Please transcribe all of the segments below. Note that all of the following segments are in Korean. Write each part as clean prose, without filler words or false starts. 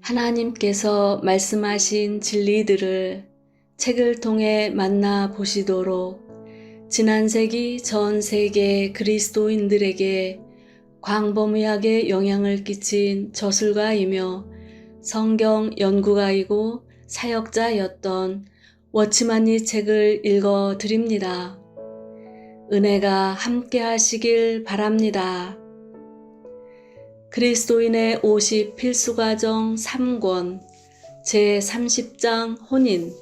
하나님께서 말씀하신 진리들을 책을 통해 만나 보시도록 지난 세기 전 세계 그리스도인들에게 광범위하게 영향을 끼친 저술가이며 성경 연구가이고 사역자였던 워치만이 책을 읽어 드립니다. 은혜가 함께 하시길 바랍니다. 그리스도인의 50 필수과정 3권 제30장 혼인.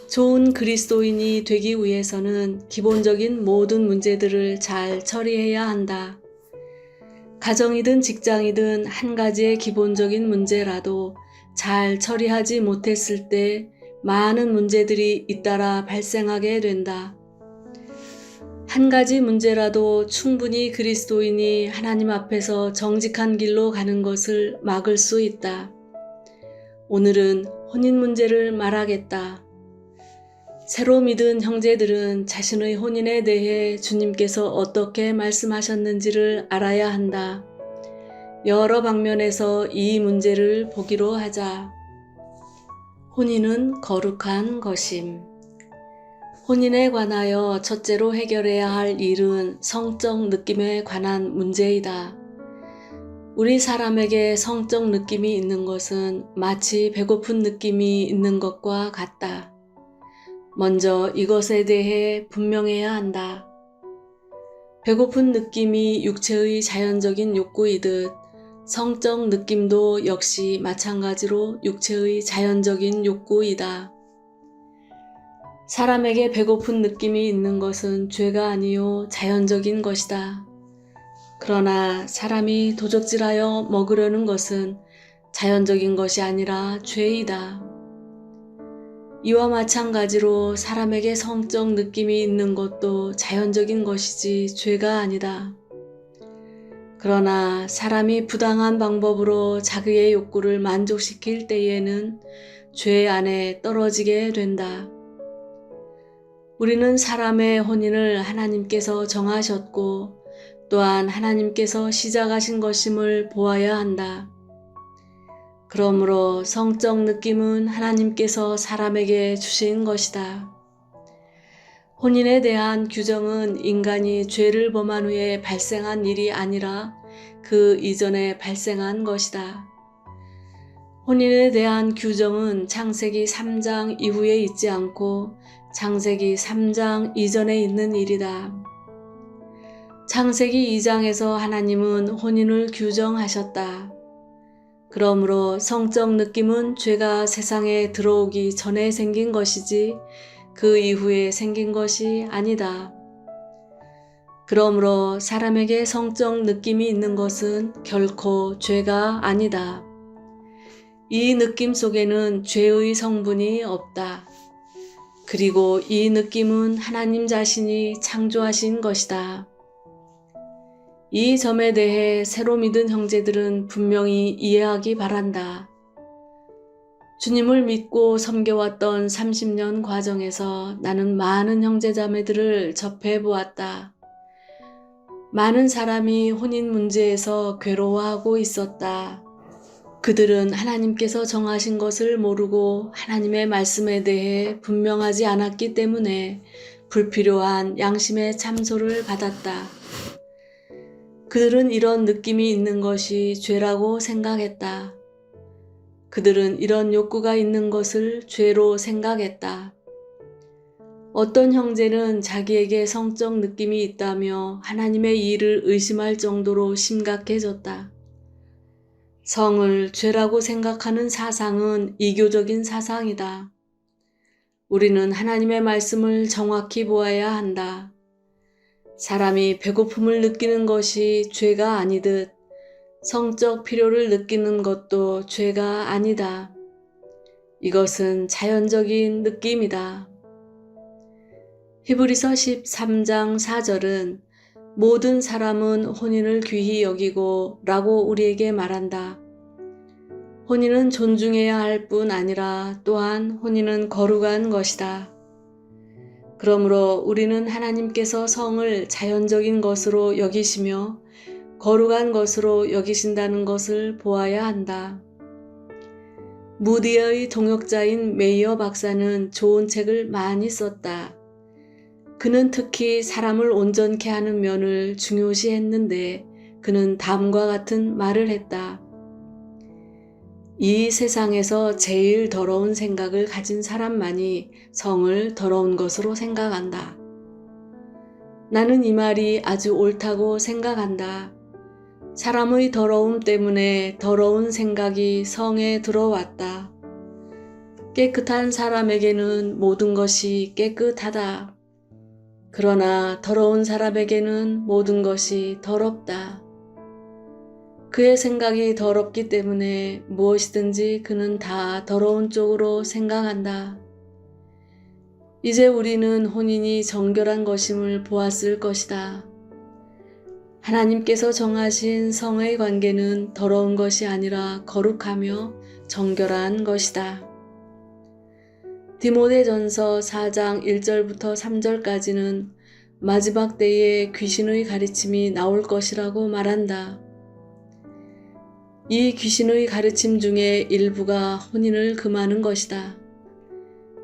좋은 그리스도인이 되기 위해서는 기본적인 모든 문제들을 잘 처리해야 한다. 가정이든 직장이든 한 가지의 기본적인 문제라도 잘 처리하지 못했을 때 많은 문제들이 잇따라 발생하게 된다. 한 가지 문제라도 충분히 그리스도인이 하나님 앞에서 정직한 길로 가는 것을 막을 수 있다. 오늘은 혼인 문제를 말하겠다. 새로 믿은 형제들은 자신의 혼인에 대해 주님께서 어떻게 말씀하셨는지를 알아야 한다. 여러 방면에서 이 문제를 보기로 하자. 혼인은 거룩한 것임. 혼인에 관하여 첫째로 해결해야 할 일은 성적 느낌에 관한 문제이다. 우리 사람에게 성적 느낌이 있는 것은 마치 배고픈 느낌이 있는 것과 같다. 먼저 이것에 대해 분명해야 한다. 배고픈 느낌이 육체의 자연적인 욕구이듯 성적 느낌도 역시 마찬가지로 육체의 자연적인 욕구이다. 사람에게 배고픈 느낌이 있는 것은 죄가 아니요 자연적인 것이다. 그러나 사람이 도적질하여 먹으려는 것은 자연적인 것이 아니라 죄이다. 이와 마찬가지로 사람에게 성적 느낌이 있는 것도 자연적인 것이지 죄가 아니다. 그러나 사람이 부당한 방법으로 자기의 욕구를 만족시킬 때에는 죄 안에 떨어지게 된다. 우리는 사람의 혼인을 하나님께서 정하셨고 또한 하나님께서 시작하신 것임을 보아야 한다. 그러므로 성적 느낌은 하나님께서 사람에게 주신 것이다. 혼인에 대한 규정은 인간이 죄를 범한 후에 발생한 일이 아니라 그 이전에 발생한 것이다. 혼인에 대한 규정은 창세기 3장 이후에 있지 않고 창세기 3장 이전에 있는 일이다. 창세기 2장에서 하나님은 혼인을 규정하셨다. 그러므로 성적 느낌은 죄가 세상에 들어오기 전에 생긴 것이지 그 이후에 생긴 것이 아니다. 그러므로 사람에게 성적 느낌이 있는 것은 결코 죄가 아니다. 이 느낌 속에는 죄의 성분이 없다. 그리고 이 느낌은 하나님 자신이 창조하신 것이다. 이 점에 대해 새로 믿은 형제들은 분명히 이해하기 바란다. 주님을 믿고 섬겨왔던 30년 과정에서 나는 많은 형제자매들을 접해 보았다. 많은 사람이 혼인 문제에서 괴로워하고 있었다. 그들은 하나님께서 정하신 것을 모르고 하나님의 말씀에 대해 분명하지 않았기 때문에 불필요한 양심의 참소를 받았다. 그들은 이런 느낌이 있는 것이 죄라고 생각했다. 그들은 이런 욕구가 있는 것을 죄로 생각했다. 어떤 형제는 자기에게 성적 느낌이 있다며 하나님의 일을 의심할 정도로 심각해졌다. 성을 죄라고 생각하는 사상은 이교적인 사상이다. 우리는 하나님의 말씀을 정확히 보아야 한다. 사람이 배고픔을 느끼는 것이 죄가 아니듯 성적 필요를 느끼는 것도 죄가 아니다. 이것은 자연적인 느낌이다. 히브리서 13장 4절은 모든 사람은 혼인을 귀히 여기고 라고 우리에게 말한다. 혼인은 존중해야 할 뿐 아니라 또한 혼인은 거룩한 것이다. 그러므로 우리는 하나님께서 성을 자연적인 것으로 여기시며 거룩한 것으로 여기신다는 것을 보아야 한다. 무디의 동역자인 메이어 박사는 좋은 책을 많이 썼다. 그는 특히 사람을 온전케 하는 면을 중요시했는데 그는 다음과 같은 말을 했다. 이 세상에서 제일 더러운 생각을 가진 사람만이 성을 더러운 것으로 생각한다. 나는 이 말이 아주 옳다고 생각한다. 사람의 더러움 때문에 더러운 생각이 성에 들어왔다. 깨끗한 사람에게는 모든 것이 깨끗하다. 그러나 더러운 사람에게는 모든 것이 더럽다. 그의 생각이 더럽기 때문에 무엇이든지 그는 다 더러운 쪽으로 생각한다. 이제 우리는 혼인이 정결한 것임을 보았을 것이다. 하나님께서 정하신 성의 관계는 더러운 것이 아니라 거룩하며 정결한 것이다. 디모데전서 4장 1절부터 3절까지는 마지막 때에 귀신의 가르침이 나올 것이라고 말한다. 이 귀신의 가르침 중에 일부가 혼인을 금하는 것이다.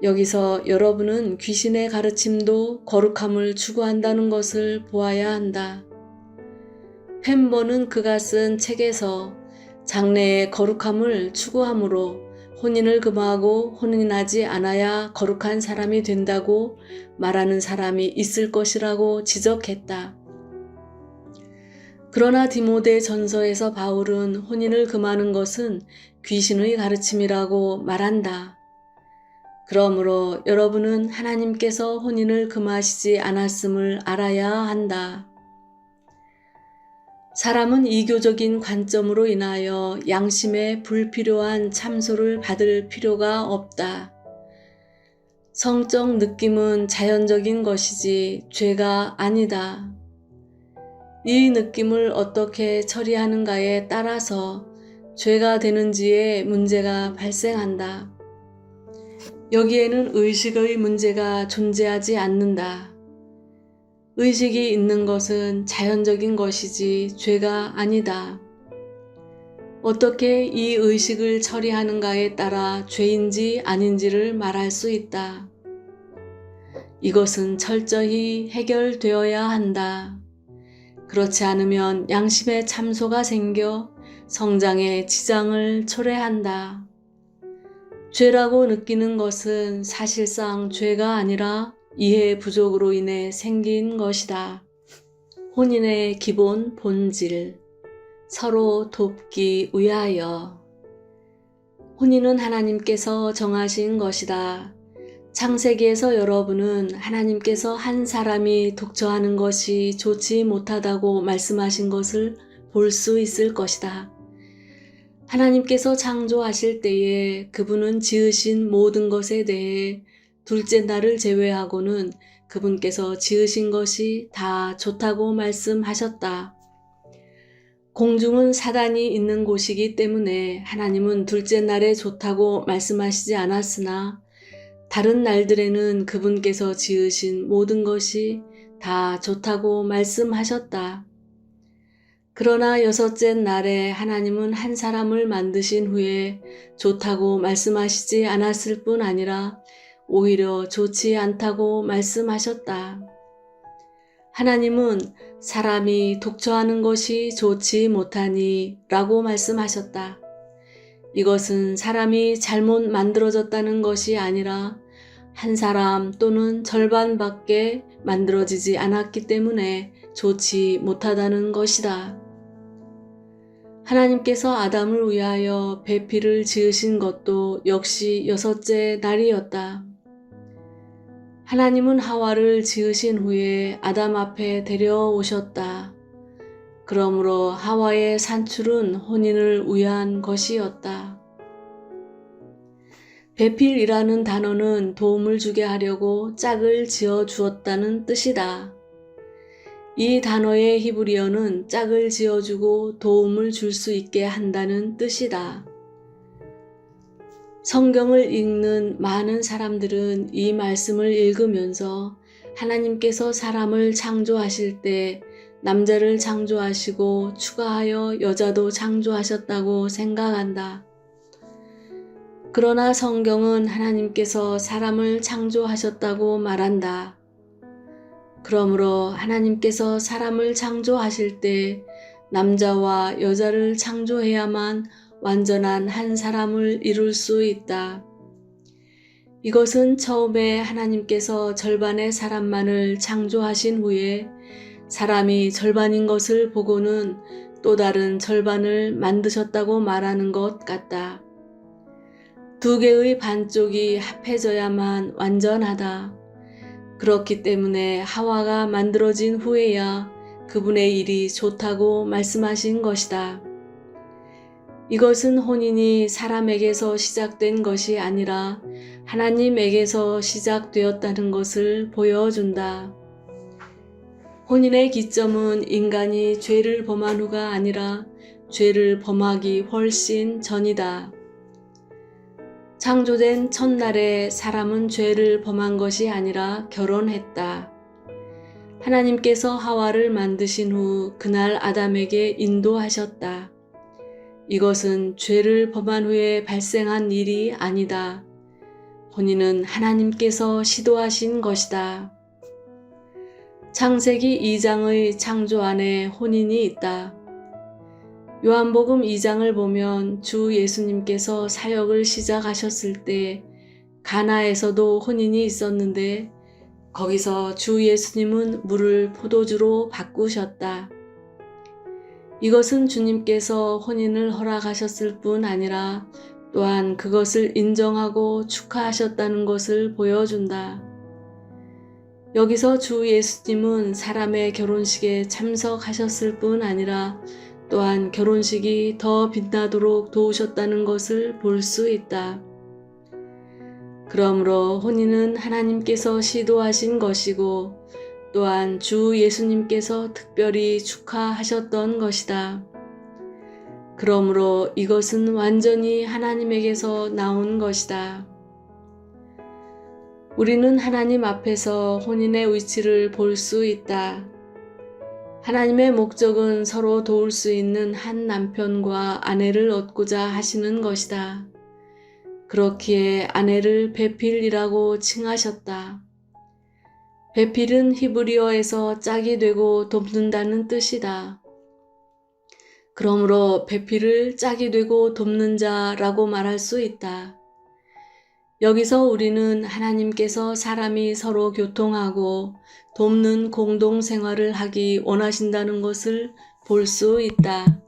여기서 여러분은 귀신의 가르침도 거룩함을 추구한다는 것을 보아야 한다. 펜버는 그가 쓴 책에서 장래의 거룩함을 추구함으로 혼인을 금하고 혼인하지 않아야 거룩한 사람이 된다고 말하는 사람이 있을 것이라고 지적했다. 그러나 디모데 전서에서 바울은 혼인을 금하는 것은 귀신의 가르침이라고 말한다. 그러므로 여러분은 하나님께서 혼인을 금하시지 않았음을 알아야 한다. 사람은 이교적인 관점으로 인하여 양심에 불필요한 참소를 받을 필요가 없다. 성적 느낌은 자연적인 것이지 죄가 아니다. 이 느낌을 어떻게 처리하는가에 따라서 죄가 되는지에 문제가 발생한다. 여기에는 의식의 문제가 존재하지 않는다. 의식이 있는 것은 자연적인 것이지 죄가 아니다. 어떻게 이 의식을 처리하는가에 따라 죄인지 아닌지를 말할 수 있다. 이것은 철저히 해결되어야 한다. 그렇지 않으면 양심에 참소가 생겨 성장에 지장을 초래한다. 죄라고 느끼는 것은 사실상 죄가 아니라 이해 부족으로 인해 생긴 것이다. 혼인의 기본 본질, 서로 돕기 위하여. 혼인은 하나님께서 정하신 것이다. 창세기에서 여러분은 하나님께서 한 사람이 독처하는 것이 좋지 못하다고 말씀하신 것을 볼 수 있을 것이다. 하나님께서 창조하실 때에 그분은 지으신 모든 것에 대해 둘째 날을 제외하고는 그분께서 지으신 것이 다 좋다고 말씀하셨다. 공중은 사단이 있는 곳이기 때문에 하나님은 둘째 날에 좋다고 말씀하시지 않았으나 다른 날들에는 그분께서 지으신 모든 것이 다 좋다고 말씀하셨다. 그러나 여섯째 날에 하나님은 한 사람을 만드신 후에 좋다고 말씀하시지 않았을 뿐 아니라 오히려 좋지 않다고 말씀하셨다. 하나님은 사람이 독처하는 것이 좋지 못하니 라고 말씀하셨다. 이것은 사람이 잘못 만들어졌다는 것이 아니라 한 사람 또는 절반밖에 만들어지지 않았기 때문에 좋지 못하다는 것이다. 하나님께서 아담을 위하여 배필을 지으신 것도 역시 여섯째 날이었다. 하나님은 하와를 지으신 후에 아담 앞에 데려오셨다. 그러므로 하와의 산출은 혼인을 위한 것이었다. 배필이라는 단어는 도움을 주게 하려고 짝을 지어 주었다는 뜻이다. 이 단어의 히브리어는 짝을 지어주고 도움을 줄 수 있게 한다는 뜻이다. 성경을 읽는 많은 사람들은 이 말씀을 읽으면서 하나님께서 사람을 창조하실 때 남자를 창조하시고 추가하여 여자도 창조하셨다고 생각한다. 그러나 성경은 하나님께서 사람을 창조하셨다고 말한다. 그러므로 하나님께서 사람을 창조하실 때 남자와 여자를 창조해야만 완전한 한 사람을 이룰 수 있다. 이것은 처음에 하나님께서 절반의 사람만을 창조하신 후에 사람이 절반인 것을 보고는 또 다른 절반을 만드셨다고 말하는 것 같다. 두 개의 반쪽이 합해져야만 완전하다. 그렇기 때문에 하와가 만들어진 후에야 그분의 일이 좋다고 말씀하신 것이다. 이것은 혼인이 사람에게서 시작된 것이 아니라 하나님에게서 시작되었다는 것을 보여준다. 혼인의 기점은 인간이 죄를 범한 후가 아니라 죄를 범하기 훨씬 전이다. 창조된 첫날에 사람은 죄를 범한 것이 아니라 결혼했다. 하나님께서 하와를 만드신 후 그날 아담에게 인도하셨다. 이것은 죄를 범한 후에 발생한 일이 아니다. 혼인은 하나님께서 시도하신 것이다. 창세기 2장의 창조 안에 혼인이 있다. 요한복음 2장을 보면 주 예수님께서 사역을 시작하셨을 때 가나에서도 혼인이 있었는데 거기서 주 예수님은 물을 포도주로 바꾸셨다. 이것은 주님께서 혼인을 허락하셨을 뿐 아니라 또한 그것을 인정하고 축하하셨다는 것을 보여준다. 여기서 주 예수님은 사람의 결혼식에 참석하셨을 뿐 아니라 또한 결혼식이 더 빛나도록 도우셨다는 것을 볼 수 있다. 그러므로 혼인은 하나님께서 시도하신 것이고 또한 주 예수님께서 특별히 축하하셨던 것이다. 그러므로 이것은 완전히 하나님에게서 나온 것이다. 우리는 하나님 앞에서 혼인의 위치를 볼 수 있다. 하나님의 목적은 서로 도울 수 있는 한 남편과 아내를 얻고자 하시는 것이다. 그렇기에 아내를 배필이라고 칭하셨다. 배필은 히브리어에서 짝이 되고 돕는다는 뜻이다. 그러므로 배필을 짝이 되고 돕는 자라고 말할 수 있다. 여기서 우리는 하나님께서 사람이 서로 교통하고 돕는 공동생활을 하기 원하신다는 것을 볼 수 있다.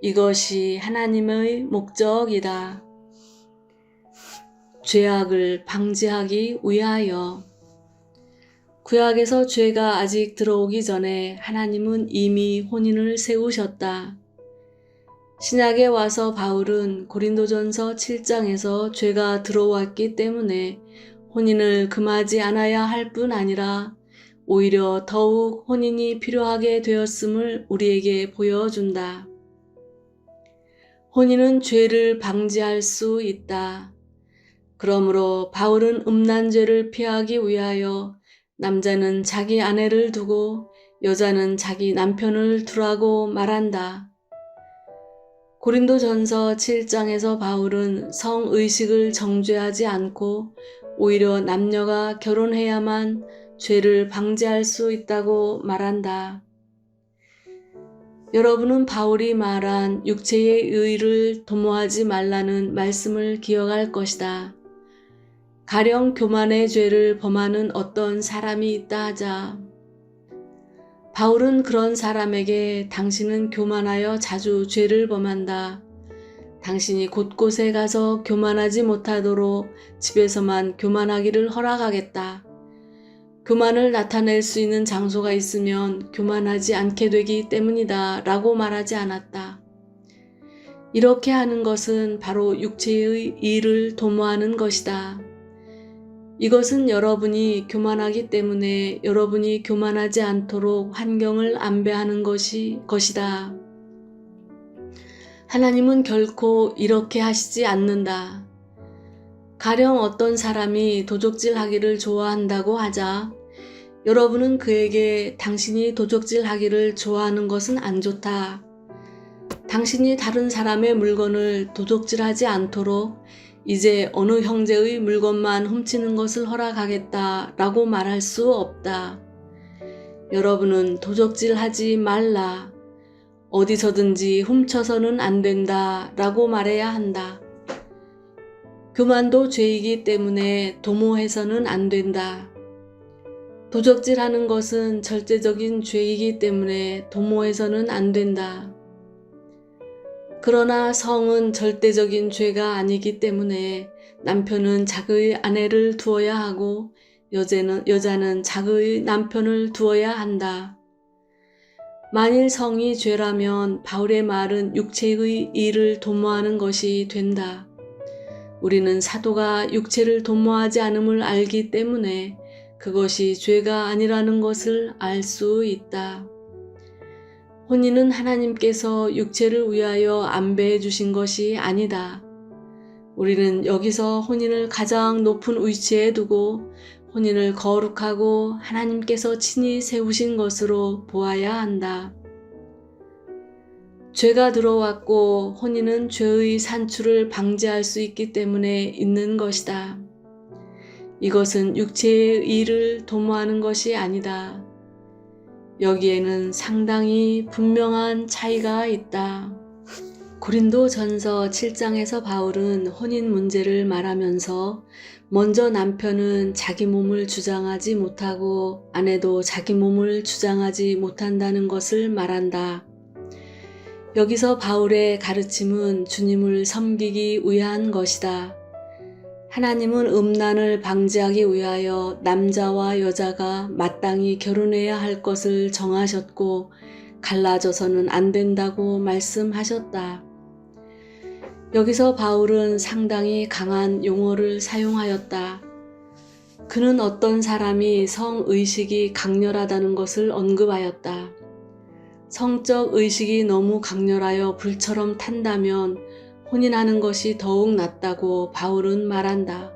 이것이 하나님의 목적이다. 죄악을 방지하기 위하여. 구약에서 죄가 아직 들어오기 전에 하나님은 이미 혼인을 세우셨다. 신약에 와서 바울은 고린도전서 7장에서 죄가 들어왔기 때문에 혼인을 금하지 않아야 할 뿐 아니라 오히려 더욱 혼인이 필요하게 되었음을 우리에게 보여준다. 혼인은 죄를 방지할 수 있다. 그러므로 바울은 음란죄를 피하기 위하여 남자는 자기 아내를 두고 여자는 자기 남편을 두라고 말한다. 고린도전서 7장에서 바울은 성의식을 정죄하지 않고 오히려 남녀가 결혼해야만 죄를 방지할 수 있다고 말한다. 여러분은 바울이 말한 육체의 의를 도모하지 말라는 말씀을 기억할 것이다. 가령 교만의 죄를 범하는 어떤 사람이 있다 하자. 바울은 그런 사람에게 당신은 교만하여 자주 죄를 범한다. 당신이 곳곳에 가서 교만하지 못하도록 집에서만 교만하기를 허락하겠다. 교만을 나타낼 수 있는 장소가 있으면 교만하지 않게 되기 때문이다 라고 말하지 않았다. 이렇게 하는 것은 바로 육체의 일을 도모하는 것이다. 이것은 여러분이 교만하기 때문에 여러분이 교만하지 않도록 환경을 안배하는 것이다. 하나님은 결코 이렇게 하시지 않는다. 가령 어떤 사람이 도적질하기를 좋아한다고 하자 여러분은 그에게 당신이 도적질하기를 좋아하는 것은 안 좋다. 당신이 다른 사람의 물건을 도적질하지 않도록 이제 어느 형제의 물건만 훔치는 것을 허락하겠다라고 말할 수 없다. 여러분은 도적질하지 말라. 어디서든지 훔쳐서는 안 된다라고 말해야 한다. 교만도 죄이기 때문에 도모해서는 안 된다. 도적질하는 것은 절대적인 죄이기 때문에 도모해서는 안 된다. 그러나 성은 절대적인 죄가 아니기 때문에 남편은 자기의 아내를 두어야 하고 여자는 자기의 남편을 두어야 한다. 만일 성이 죄라면 바울의 말은 육체의 일을 도모하는 것이 된다. 우리는 사도가 육체를 도모하지 않음을 알기 때문에 그것이 죄가 아니라는 것을 알 수 있다. 혼인은 하나님께서 육체를 위하여 안배해 주신 것이 아니다. 우리는 여기서 혼인을 가장 높은 위치에 두고 혼인을 거룩하고 하나님께서 친히 세우신 것으로 보아야 한다. 죄가 들어왔고 혼인은 죄의 산출을 방지할 수 있기 때문에 있는 것이다. 이것은 육체의 일을 도모하는 것이 아니다. 여기에는 상당히 분명한 차이가 있다. 고린도전서 7장에서 바울은 혼인 문제를 말하면서 먼저 남편은 자기 몸을 주장하지 못하고 아내도 자기 몸을 주장하지 못한다는 것을 말한다. 여기서 바울의 가르침은 주님을 섬기기 위한 것이다. 하나님은 음란을 방지하기 위하여 남자와 여자가 마땅히 결혼해야 할 것을 정하셨고 갈라져서는 안 된다고 말씀하셨다. 여기서 바울은 상당히 강한 용어를 사용하였다. 그는 어떤 사람이 성의식이 강렬하다는 것을 언급하였다. 성적 의식이 너무 강렬하여 불처럼 탄다면 혼인하는 것이 더욱 낫다고 바울은 말한다.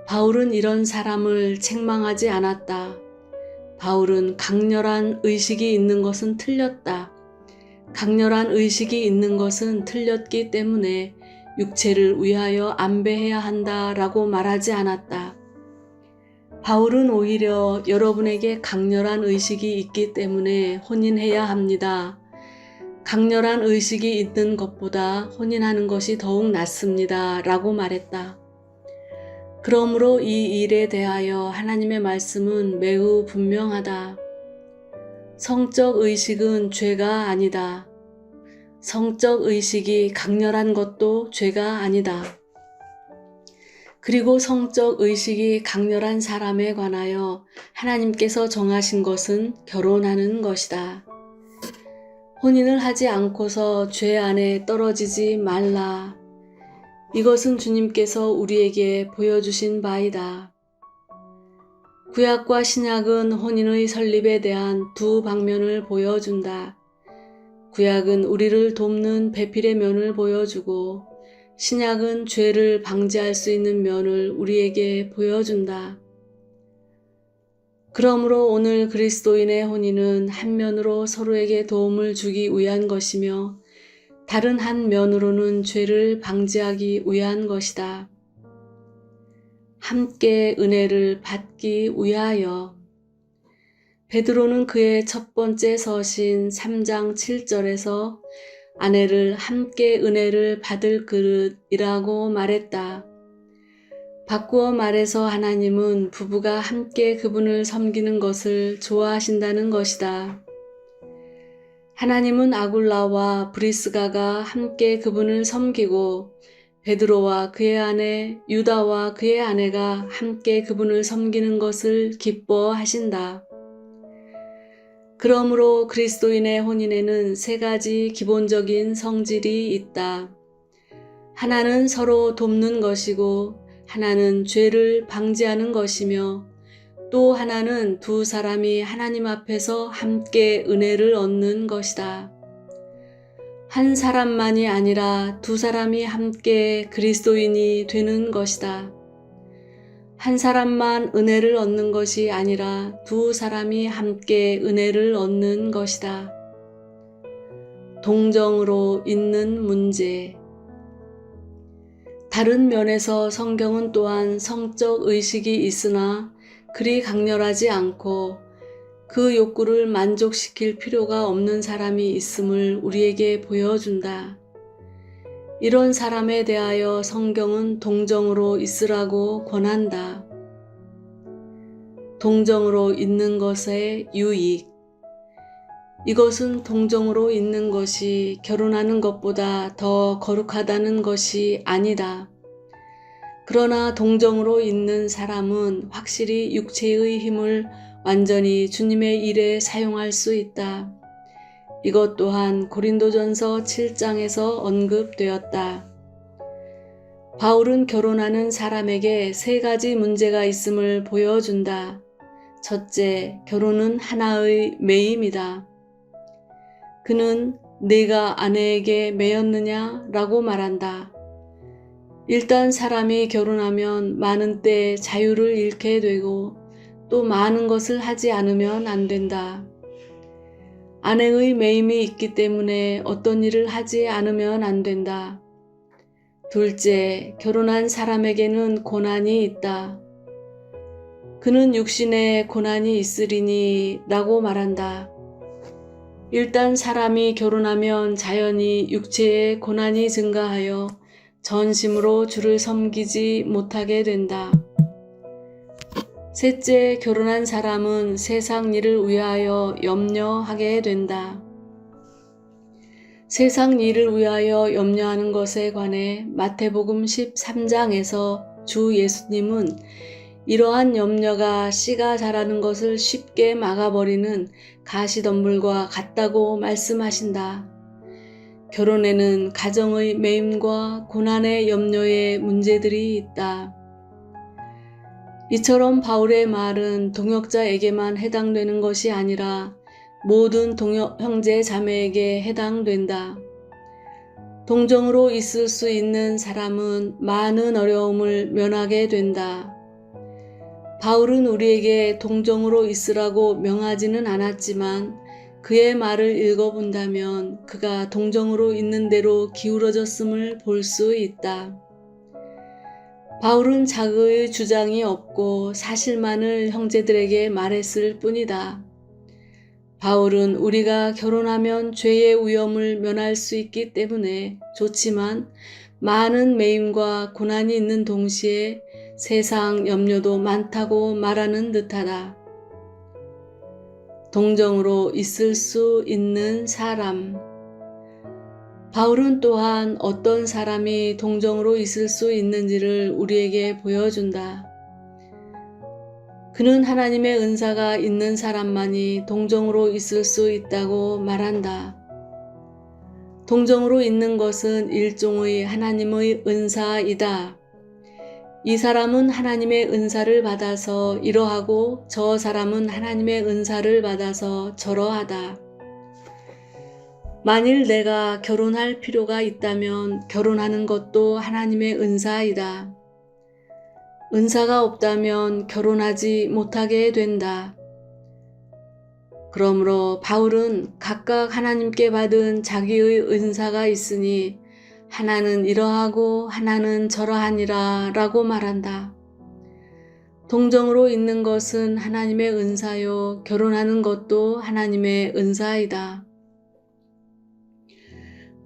바울은 이런 사람을 책망하지 않았다. 바울은 강렬한 의식이 있는 것은 틀렸다. 강렬한 의식이 있는 것은 틀렸기 때문에 육체를 위하여 안배해야 한다라고 말하지 않았다. 바울은 오히려 여러분에게 강렬한 의식이 있기 때문에 혼인해야 합니다. 강렬한 의식이 있는 것보다 혼인하는 것이 더욱 낫습니다. 라고 말했다. 그러므로 이 일에 대하여 하나님의 말씀은 매우 분명하다. 성적 의식은 죄가 아니다. 성적 의식이 강렬한 것도 죄가 아니다. 그리고 성적 의식이 강렬한 사람에 관하여 하나님께서 정하신 것은 결혼하는 것이다. 혼인을 하지 않고서 죄 안에 떨어지지 말라. 이것은 주님께서 우리에게 보여주신 바이다. 구약과 신약은 혼인의 설립에 대한 두 방면을 보여준다. 구약은 우리를 돕는 배필의 면을 보여주고 신약은 죄를 방지할 수 있는 면을 우리에게 보여준다. 그러므로 오늘 그리스도인의 혼인은 한 면으로 서로에게 도움을 주기 위한 것이며 다른 한 면으로는 죄를 방지하기 위한 것이다. 함께 은혜를 받기 위하여. 베드로는 그의 첫 번째 서신 3장 7절에서 아내를 함께 은혜를 받을 그릇이라고 말했다. 바꾸어 말해서 하나님은 부부가 함께 그분을 섬기는 것을 좋아하신다는 것이다. 하나님은 아굴라와 브리스가가 함께 그분을 섬기고 베드로와 그의 아내 유다와 그의 아내가 함께 그분을 섬기는 것을 기뻐하신다. 그러므로 그리스도인의 혼인에는 세 가지 기본적인 성질이 있다. 하나는 서로 돕는 것이고 하나는 죄를 방지하는 것이며 또 하나는 두 사람이 하나님 앞에서 함께 은혜를 얻는 것이다. 한 사람만이 아니라 두 사람이 함께 그리스도인이 되는 것이다. 한 사람만 은혜를 얻는 것이 아니라 두 사람이 함께 은혜를 얻는 것이다. 동정으로 있는 문제. 다른 면에서 성경은 또한 성적 의식이 있으나 그리 강렬하지 않고 그 욕구를 만족시킬 필요가 없는 사람이 있음을 우리에게 보여준다. 이런 사람에 대하여 성경은 동정으로 있으라고 권한다. 동정으로 있는 것의 유익. 이것은 동정으로 있는 것이 결혼하는 것보다 더 거룩하다는 것이 아니다. 그러나 동정으로 있는 사람은 확실히 육체의 힘을 완전히 주님의 일에 사용할 수 있다. 이것 또한 고린도전서 7장에서 언급되었다. 바울은 결혼하는 사람에게 3가지 문제가 있음을 보여준다. 첫째, 결혼은 하나의 매임이다. 그는 네가 아내에게 매였느냐? 라고 말한다. 일단 사람이 결혼하면 많은 때 자유를 잃게 되고 또 많은 것을 하지 않으면 안 된다. 아내의 매임이 있기 때문에 어떤 일을 하지 않으면 안 된다. 둘째, 결혼한 사람에게는 고난이 있다. 그는 육신에 고난이 있으리니 라고 말한다. 일단 사람이 결혼하면 자연히 육체에 고난이 증가하여 전심으로 주를 섬기지 못하게 된다. 셋째, 결혼한 사람은 세상 일을 위하여 염려하게 된다. 세상 일을 위하여 염려하는 것에 관해 마태복음 13장에서 주 예수님은 이러한 염려가 씨가 자라는 것을 쉽게 막아버리는 가시덤불과 같다고 말씀하신다. 결혼에는 가정의 매임과 고난의 염려의 문제들이 있다. 이처럼 바울의 말은 동역자에게만 해당되는 것이 아니라 모든 동역 형제 자매에게 해당된다. 동정으로 있을 수 있는 사람은 많은 어려움을 면하게 된다. 바울은 우리에게 동정으로 있으라고 명하지는 않았지만 그의 말을 읽어본다면 그가 동정으로 있는 대로 기울어졌음을 볼 수 있다. 바울은 자기의 주장이 없고 사실만을 형제들에게 말했을 뿐이다. 바울은 우리가 결혼하면 죄의 위험을 면할 수 있기 때문에 좋지만 많은 매임과 고난이 있는 동시에 세상 염려도 많다고 말하는 듯하다. 동정으로 있을 수 있는 사람. 바울은 또한 어떤 사람이 동정으로 있을 수 있는지를 우리에게 보여준다. 그는 하나님의 은사가 있는 사람만이 동정으로 있을 수 있다고 말한다. 동정으로 있는 것은 일종의 하나님의 은사이다. 이 사람은 하나님의 은사를 받아서 이러하고 저 사람은 하나님의 은사를 받아서 저러하다. 만일 내가 결혼할 필요가 있다면 결혼하는 것도 하나님의 은사이다. 은사가 없다면 결혼하지 못하게 된다. 그러므로 바울은 각각 하나님께 받은 자기의 은사가 있으니 하나는 이러하고 하나는 저러하니라 라고 말한다. 동정으로 있는 것은 하나님의 은사요, 결혼하는 것도 하나님의 은사이다.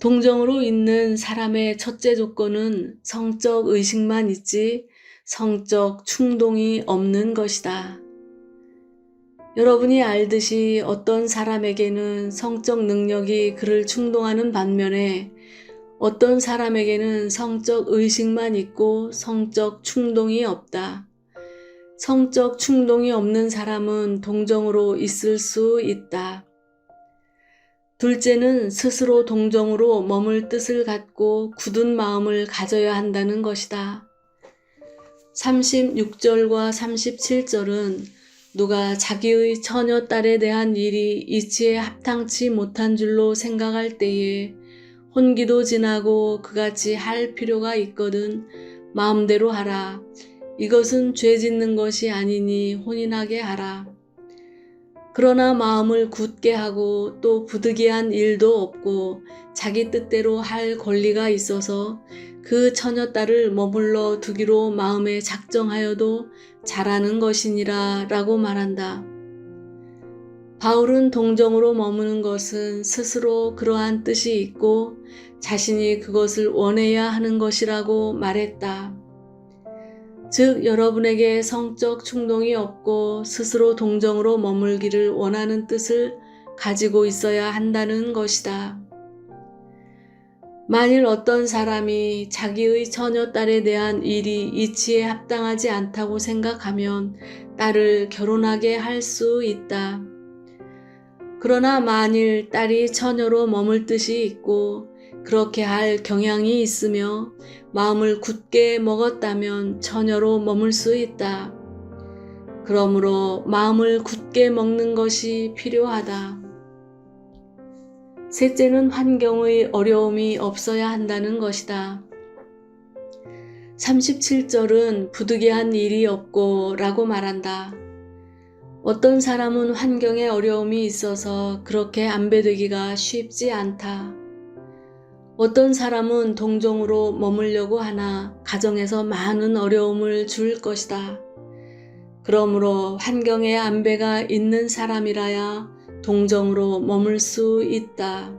동정으로 있는 사람의 첫째 조건은 성적 의식만 있지 성적 충동이 없는 것이다. 여러분이 알듯이 어떤 사람에게는 성적 능력이 그를 충동하는 반면에 어떤 사람에게는 성적 의식만 있고 성적 충동이 없다. 성적 충동이 없는 사람은 동정으로 있을 수 있다. 둘째는 스스로 동정으로 머물 뜻을 갖고 굳은 마음을 가져야 한다는 것이다. 36절과 37절은 누가 자기의 처녀딸에 대한 일이 이치에 합당치 못한 줄로 생각할 때에 혼기도 지나고 그같이 할 필요가 있거든 마음대로 하라. 이것은 죄 짓는 것이 아니니 혼인하게 하라. 그러나 마음을 굳게 하고 또 부득이한 일도 없고 자기 뜻대로 할 권리가 있어서 그 처녀딸을 머물러 두기로 마음에 작정하여도 잘하는 것이니라 라고 말한다. 바울은 동정으로 머무는 것은 스스로 그러한 뜻이 있고 자신이 그것을 원해야 하는 것이라고 말했다. 즉, 여러분에게 성적 충동이 없고 스스로 동정으로 머물기를 원하는 뜻을 가지고 있어야 한다는 것이다. 만일 어떤 사람이 자기의 처녀딸에 대한 일이 이치에 합당하지 않다고 생각하면 딸을 결혼하게 할 수 있다. 그러나 만일 딸이 처녀로 머물 뜻이 있고 그렇게 할 경향이 있으며 마음을 굳게 먹었다면 처녀로 머물 수 있다. 그러므로 마음을 굳게 먹는 것이 필요하다. 셋째는 환경의 어려움이 없어야 한다는 것이다. 37절은 부득이한 일이 없고 라고 말한다. 어떤 사람은 환경에 어려움이 있어서 그렇게 안배되기가 쉽지 않다. 어떤 사람은 동정으로 머물려고 하나 가정에서 많은 어려움을 줄 것이다. 그러므로 환경에 안배가 있는 사람이라야 동정으로 머물 수 있다.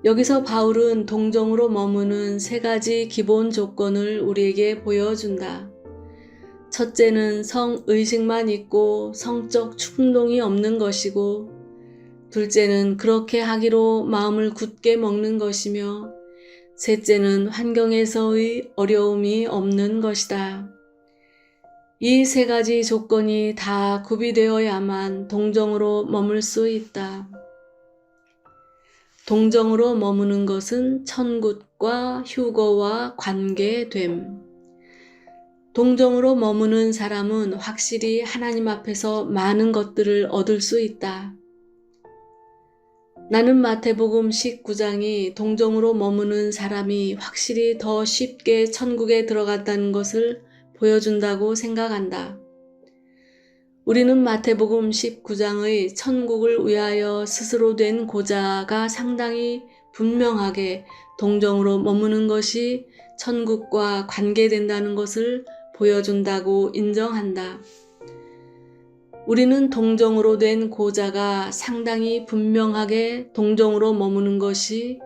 여기서 바울은 동정으로 머무는 세 가지 기본 조건을 우리에게 보여준다. 첫째는 성의식만 있고 성적 충동이 없는 것이고, 둘째는 그렇게 하기로 마음을 굳게 먹는 것이며, 셋째는 환경에서의 어려움이 없는 것이다. 이 세 가지 조건이 다 구비되어야만 동정으로 머물 수 있다. 동정으로 머무는 것은 천굿과 휴거와 관계됨. 동정으로 머무는 사람은 확실히 하나님 앞에서 많은 것들을 얻을 수 있다. 나는 마태복음 19장이 동정으로 머무는 사람이 확실히 더 쉽게 천국에 들어갔다는 것을 보여준다고 생각한다. 우리는 마태복음 19장의 천국을 위하여 스스로 된 고자가 상당히 분명하게 동정으로 머무는 것이 천국과 관계된다는 것을 보여준다고 인정한다. 우리는 동정으로 된 고자가 상당히 분명하게 동정으로 머무는 것이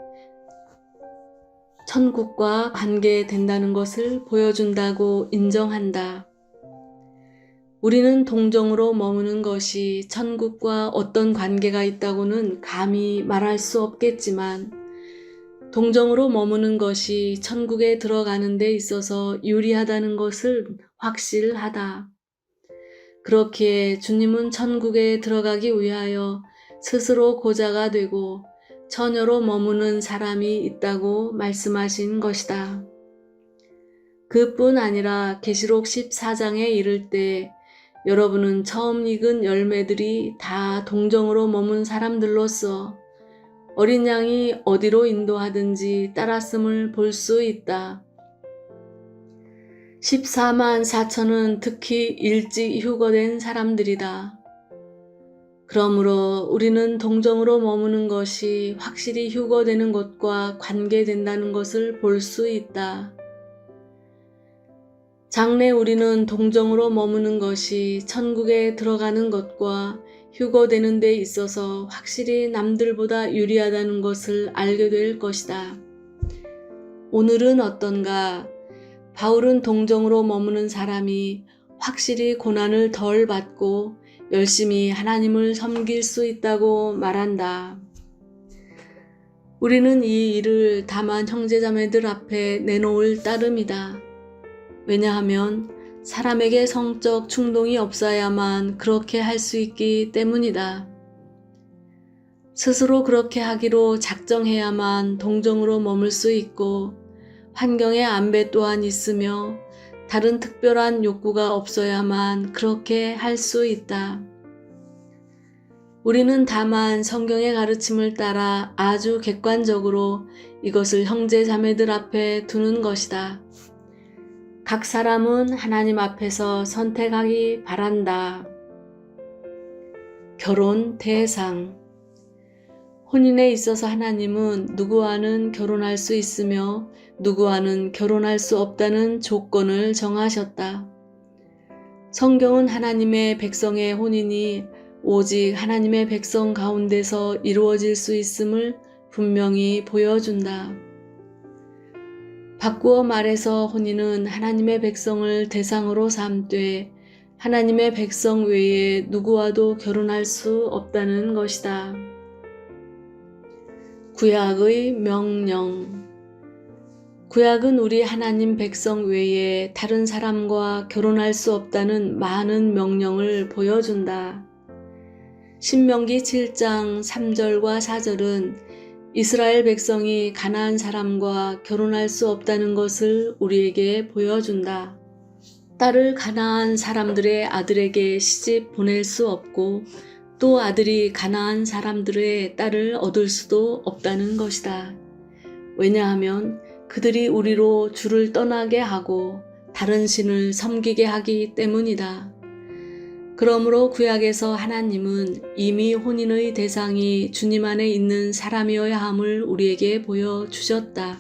천국과 관계된다는 것을 보여준다고 인정한다. 우리는 동정으로 머무는 것이 천국과 어떤 관계가 있다고는 감히 말할 수 없겠지만, 동정으로 머무는 것이 천국에 들어가는 데 있어서 유리하다는 것을 확실하다. 그렇기에 주님은 천국에 들어가기 위하여 스스로 고자가 되고 처녀로 머무는 사람이 있다고 말씀하신 것이다. 그뿐 아니라 계시록 14장에 이를 때 여러분은 처음 익은 열매들이 다 동정으로 머문 사람들로서 어린 양이 어디로 인도하든지 따랐음을 볼 수 있다. 14만 4천은 특히 일찍 휴거된 사람들이다. 그러므로 우리는 동정으로 머무는 것이 확실히 휴거되는 것과 관계된다는 것을 볼 수 있다. 장래 우리는 동정으로 머무는 것이 천국에 들어가는 것과 휴거되는 데 있어서 확실히 남들보다 유리하다는 것을 알게 될 것이다. 오늘은 어떤가? 바울은 동정으로 머무는 사람이 확실히 고난을 덜 받고 열심히 하나님을 섬길 수 있다고 말한다. 우리는 이 일을 다만 형제자매들 앞에 내놓을 따름이다. 왜냐하면 사람에게 성적 충동이 없어야만 그렇게 할 수 있기 때문이다. 스스로 그렇게 하기로 작정해야만 동정으로 머물 수 있고 환경의 안배 또한 있으며 다른 특별한 욕구가 없어야만 그렇게 할 수 있다. 우리는 다만 성경의 가르침을 따라 아주 객관적으로 이것을 형제 자매들 앞에 두는 것이다. 각 사람은 하나님 앞에서 선택하기 바란다. 결혼 대상. 혼인에 있어서 하나님은 누구와는 결혼할 수 있으며 누구와는 결혼할 수 없다는 조건을 정하셨다. 성경은 하나님의 백성의 혼인이 오직 하나님의 백성 가운데서 이루어질 수 있음을 분명히 보여준다. 바꾸어 말해서 혼인은 하나님의 백성을 대상으로 삼되 하나님의 백성 외에 누구와도 결혼할 수 없다는 것이다. 구약의 명령. 구약은 우리 하나님 백성 외에 다른 사람과 결혼할 수 없다는 많은 명령을 보여준다. 신명기 7장 3절과 4절은 이스라엘 백성이 가나안 사람과 결혼할 수 없다는 것을 우리에게 보여준다. 딸을 가나안 사람들의 아들에게 시집 보낼 수 없고 또 아들이 가나안 사람들의 딸을 얻을 수도 없다는 것이다. 왜냐하면 그들이 우리로 주를 떠나게 하고 다른 신을 섬기게 하기 때문이다. 그러므로 구약에서 하나님은 이미 혼인의 대상이 주님 안에 있는 사람이어야 함을 우리에게 보여주셨다.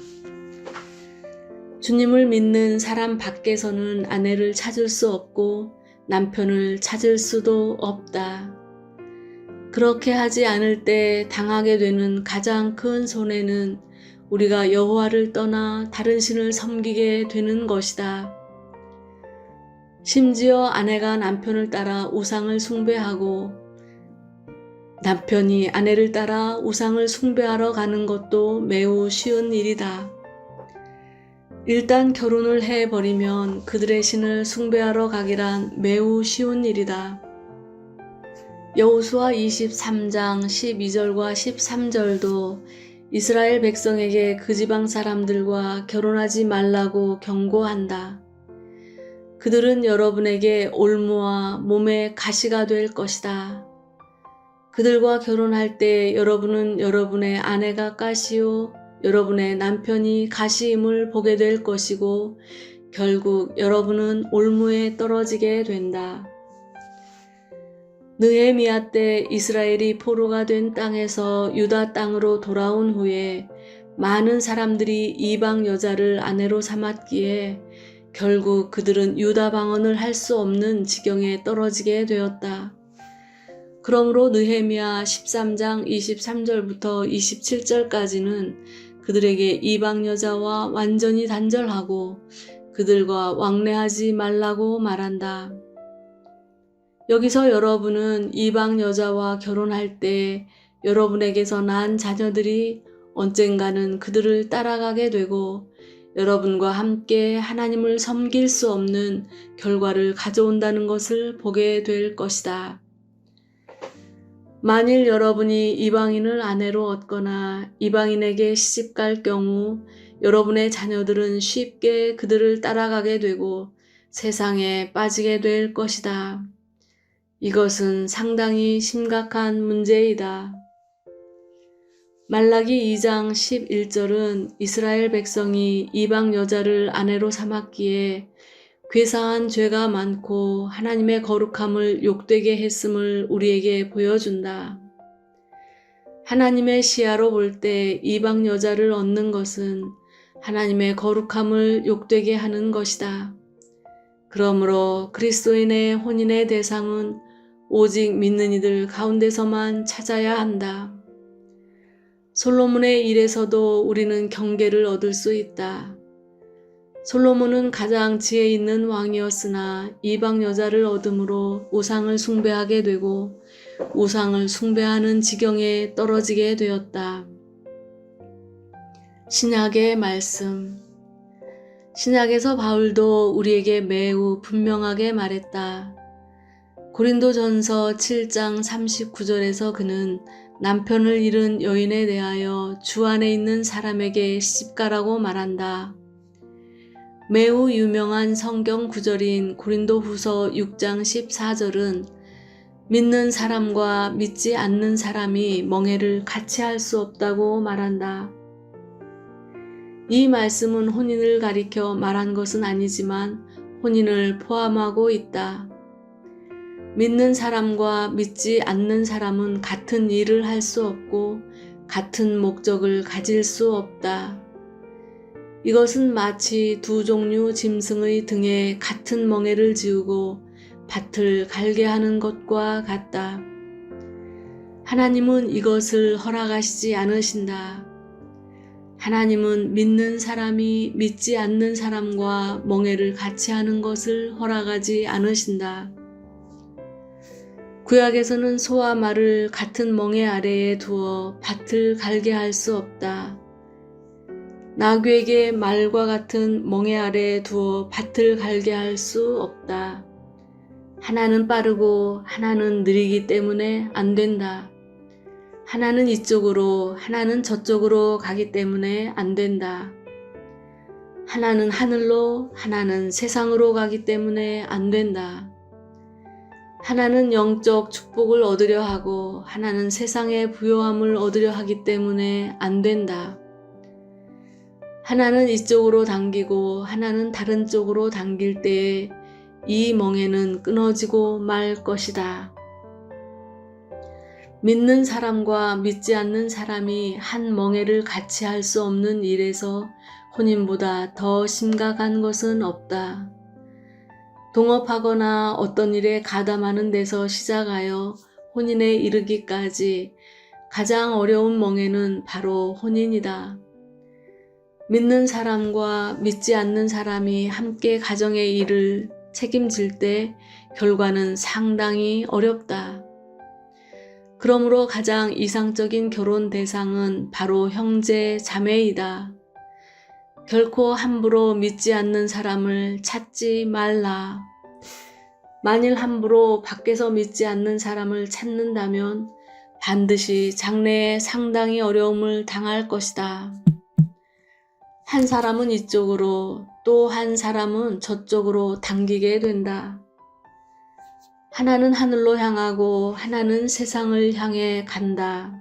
주님을 믿는 사람 밖에서는 아내를 찾을 수 없고 남편을 찾을 수도 없다. 그렇게 하지 않을 때 당하게 되는 가장 큰 손해는 우리가 여호와를 떠나 다른 신을 섬기게 되는 것이다. 심지어 아내가 남편을 따라 우상을 숭배하고 남편이 아내를 따라 우상을 숭배하러 가는 것도 매우 쉬운 일이다. 일단 결혼을 해버리면 그들의 신을 숭배하러 가기란 매우 쉬운 일이다. 여호수아 23장 12절과 13절도 이스라엘 백성에게 그 지방 사람들과 결혼하지 말라고 경고한다. 그들은 여러분에게 올무와 몸의 가시가 될 것이다. 그들과 결혼할 때 여러분은 여러분의 아내가 가시요 여러분의 남편이 가시임을 보게 될 것이고 결국 여러분은 올무에 떨어지게 된다. 느헤미야 때 이스라엘이 포로가 된 땅에서 유다 땅으로 돌아온 후에 많은 사람들이 이방 여자를 아내로 삼았기에 결국 그들은 유다 방언을 할 수 없는 지경에 떨어지게 되었다. 그러므로 느헤미야 13장 23절부터 27절까지는 그들에게 이방 여자와 완전히 단절하고 그들과 왕래하지 말라고 말한다. 여기서 여러분은 이방 여자와 결혼할 때 여러분에게서 난 자녀들이 언젠가는 그들을 따라가게 되고 여러분과 함께 하나님을 섬길 수 없는 결과를 가져온다는 것을 보게 될 것이다. 만일 여러분이 이방인을 아내로 얻거나 이방인에게 시집갈 경우 여러분의 자녀들은 쉽게 그들을 따라가게 되고 세상에 빠지게 될 것이다. 이것은 상당히 심각한 문제이다. 말라기 2장 11절은 이스라엘 백성이 이방 여자를 아내로 삼았기에 괴사한 죄가 많고 하나님의 거룩함을 욕되게 했음을 우리에게 보여준다. 하나님의 시야로 볼 때 이방 여자를 얻는 것은 하나님의 거룩함을 욕되게 하는 것이다. 그러므로 그리스도인의 혼인의 대상은 오직 믿는 이들 가운데서만 찾아야 한다. 솔로몬의 일에서도 우리는 경계를 얻을 수 있다. 솔로몬은 가장 지혜 있는 왕이었으나 이방 여자를 얻음으로 우상을 숭배하게 되고 우상을 숭배하는 지경에 떨어지게 되었다. 신약의 말씀. 신약에서 바울도 우리에게 매우 분명하게 말했다. 고린도전서 7장 39절에서 그는 남편을 잃은 여인에 대하여 주 안에 있는 사람에게 시집가라고 말한다. 매우 유명한 성경 구절인 고린도후서 6장 14절은 믿는 사람과 믿지 않는 사람이 멍에를 같이 할 수 없다고 말한다. 이 말씀은 혼인을 가리켜 말한 것은 아니지만 혼인을 포함하고 있다. 믿는 사람과 믿지 않는 사람은 같은 일을 할 수 없고 같은 목적을 가질 수 없다. 이것은 마치 두 종류 짐승의 등에 같은 멍에를 지우고 밭을 갈게 하는 것과 같다. 하나님은 이것을 허락하시지 않으신다. 하나님은 믿는 사람이 믿지 않는 사람과 멍에를 같이 하는 것을 허락하지 않으신다. 구약에서는 소와 말을 같은 멍에 아래에 두어 밭을 갈게 할 수 없다. 나귀에게 말과 같은 멍에 아래에 두어 밭을 갈게 할 수 없다. 하나는 빠르고 하나는 느리기 때문에 안 된다. 하나는 이쪽으로 하나는 저쪽으로 가기 때문에 안 된다. 하나는 하늘로 하나는 세상으로 가기 때문에 안 된다. 하나는 영적 축복을 얻으려 하고 하나는 세상의 부요함을 얻으려 하기 때문에 안 된다. 하나는 이쪽으로 당기고 하나는 다른 쪽으로 당길 때에 이 멍에는 끊어지고 말 것이다. 믿는 사람과 믿지 않는 사람이 한 멍에를 같이 할 수 없는 일에서 혼인보다 더 심각한 것은 없다. 동업하거나 어떤 일에 가담하는 데서 시작하여 혼인에 이르기까지 가장 어려운 멍에는 바로 혼인이다. 믿는 사람과 믿지 않는 사람이 함께 가정의 일을 책임질 때 결과는 상당히 어렵다. 그러므로 가장 이상적인 결혼 대상은 바로 형제, 자매이다. 결코 함부로 믿지 않는 사람을 찾지 말라. 만일 함부로 밖에서 믿지 않는 사람을 찾는다면 반드시 장래에 상당히 어려움을 당할 것이다. 한 사람은 이쪽으로 또 한 사람은 저쪽으로 당기게 된다. 하나는 하늘로 향하고 하나는 세상을 향해 간다.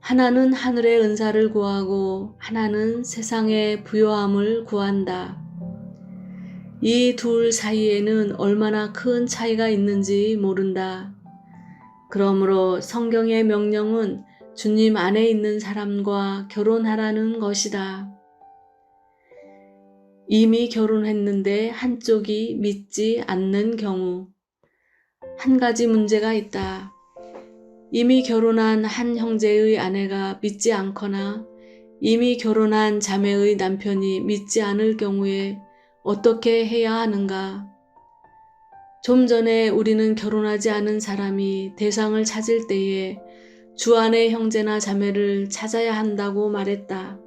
하나는 하늘의 은사를 구하고 하나는 세상의 부요함을 구한다. 이 둘 사이에는 얼마나 큰 차이가 있는지 모른다. 그러므로 성경의 명령은 주님 안에 있는 사람과 결혼하라는 것이다. 이미 결혼했는데 한쪽이 믿지 않는 경우. 한 가지 문제가 있다. 이미 결혼한 한 형제의 아내가 믿지 않거나 이미 결혼한 자매의 남편이 믿지 않을 경우에 어떻게 해야 하는가? 좀 전에 우리는 결혼하지 않은 사람이 대상을 찾을 때에 주 안의 형제나 자매를 찾아야 한다고 말했다.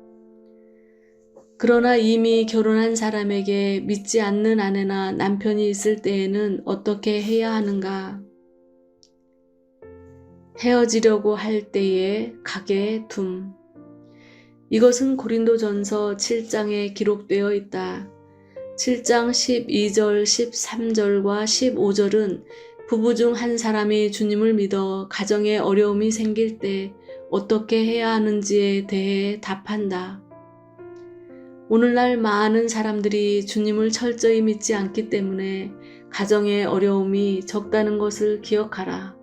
그러나 이미 결혼한 사람에게 믿지 않는 아내나 남편이 있을 때에는 어떻게 해야 하는가? 헤어지려고 할 때에 가게 둠. 이것은 고린도전서 7장에 기록되어 있다. 7장 12절, 13절과 15절은 부부 중 한 사람이 주님을 믿어 가정에 어려움이 생길 때 어떻게 해야 하는지에 대해 답한다. 오늘날 많은 사람들이 주님을 철저히 믿지 않기 때문에 가정의 어려움이 적다는 것을 기억하라.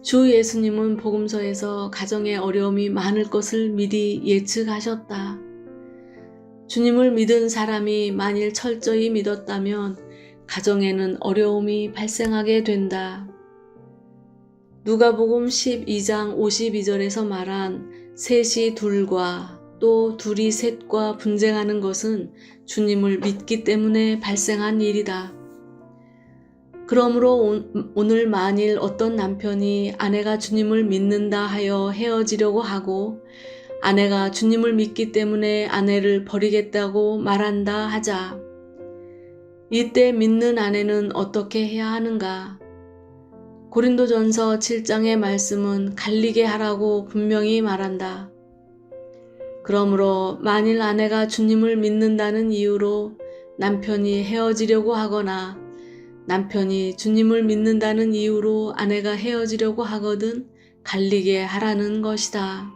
주 예수님은 복음서에서 가정의 어려움이 많을 것을 미리 예측하셨다. 주님을 믿은 사람이 만일 철저히 믿었다면 가정에는 어려움이 발생하게 된다. 누가복음 12장 52절에서 말한 셋이 둘과 또 둘이 셋과 분쟁하는 것은 주님을 믿기 때문에 발생한 일이다. 그러므로 오늘 만일 어떤 남편이 아내가 주님을 믿는다 하여 헤어지려고 하고 아내가 주님을 믿기 때문에 아내를 버리겠다고 말한다 하자. 이때 믿는 아내는 어떻게 해야 하는가? 고린도전서 7장의 말씀은 갈리게 하라고 분명히 말한다. 그러므로 만일 아내가 주님을 믿는다는 이유로 남편이 헤어지려고 하거나 남편이 주님을 믿는다는 이유로 아내가 헤어지려고 하거든 갈리게 하라는 것이다.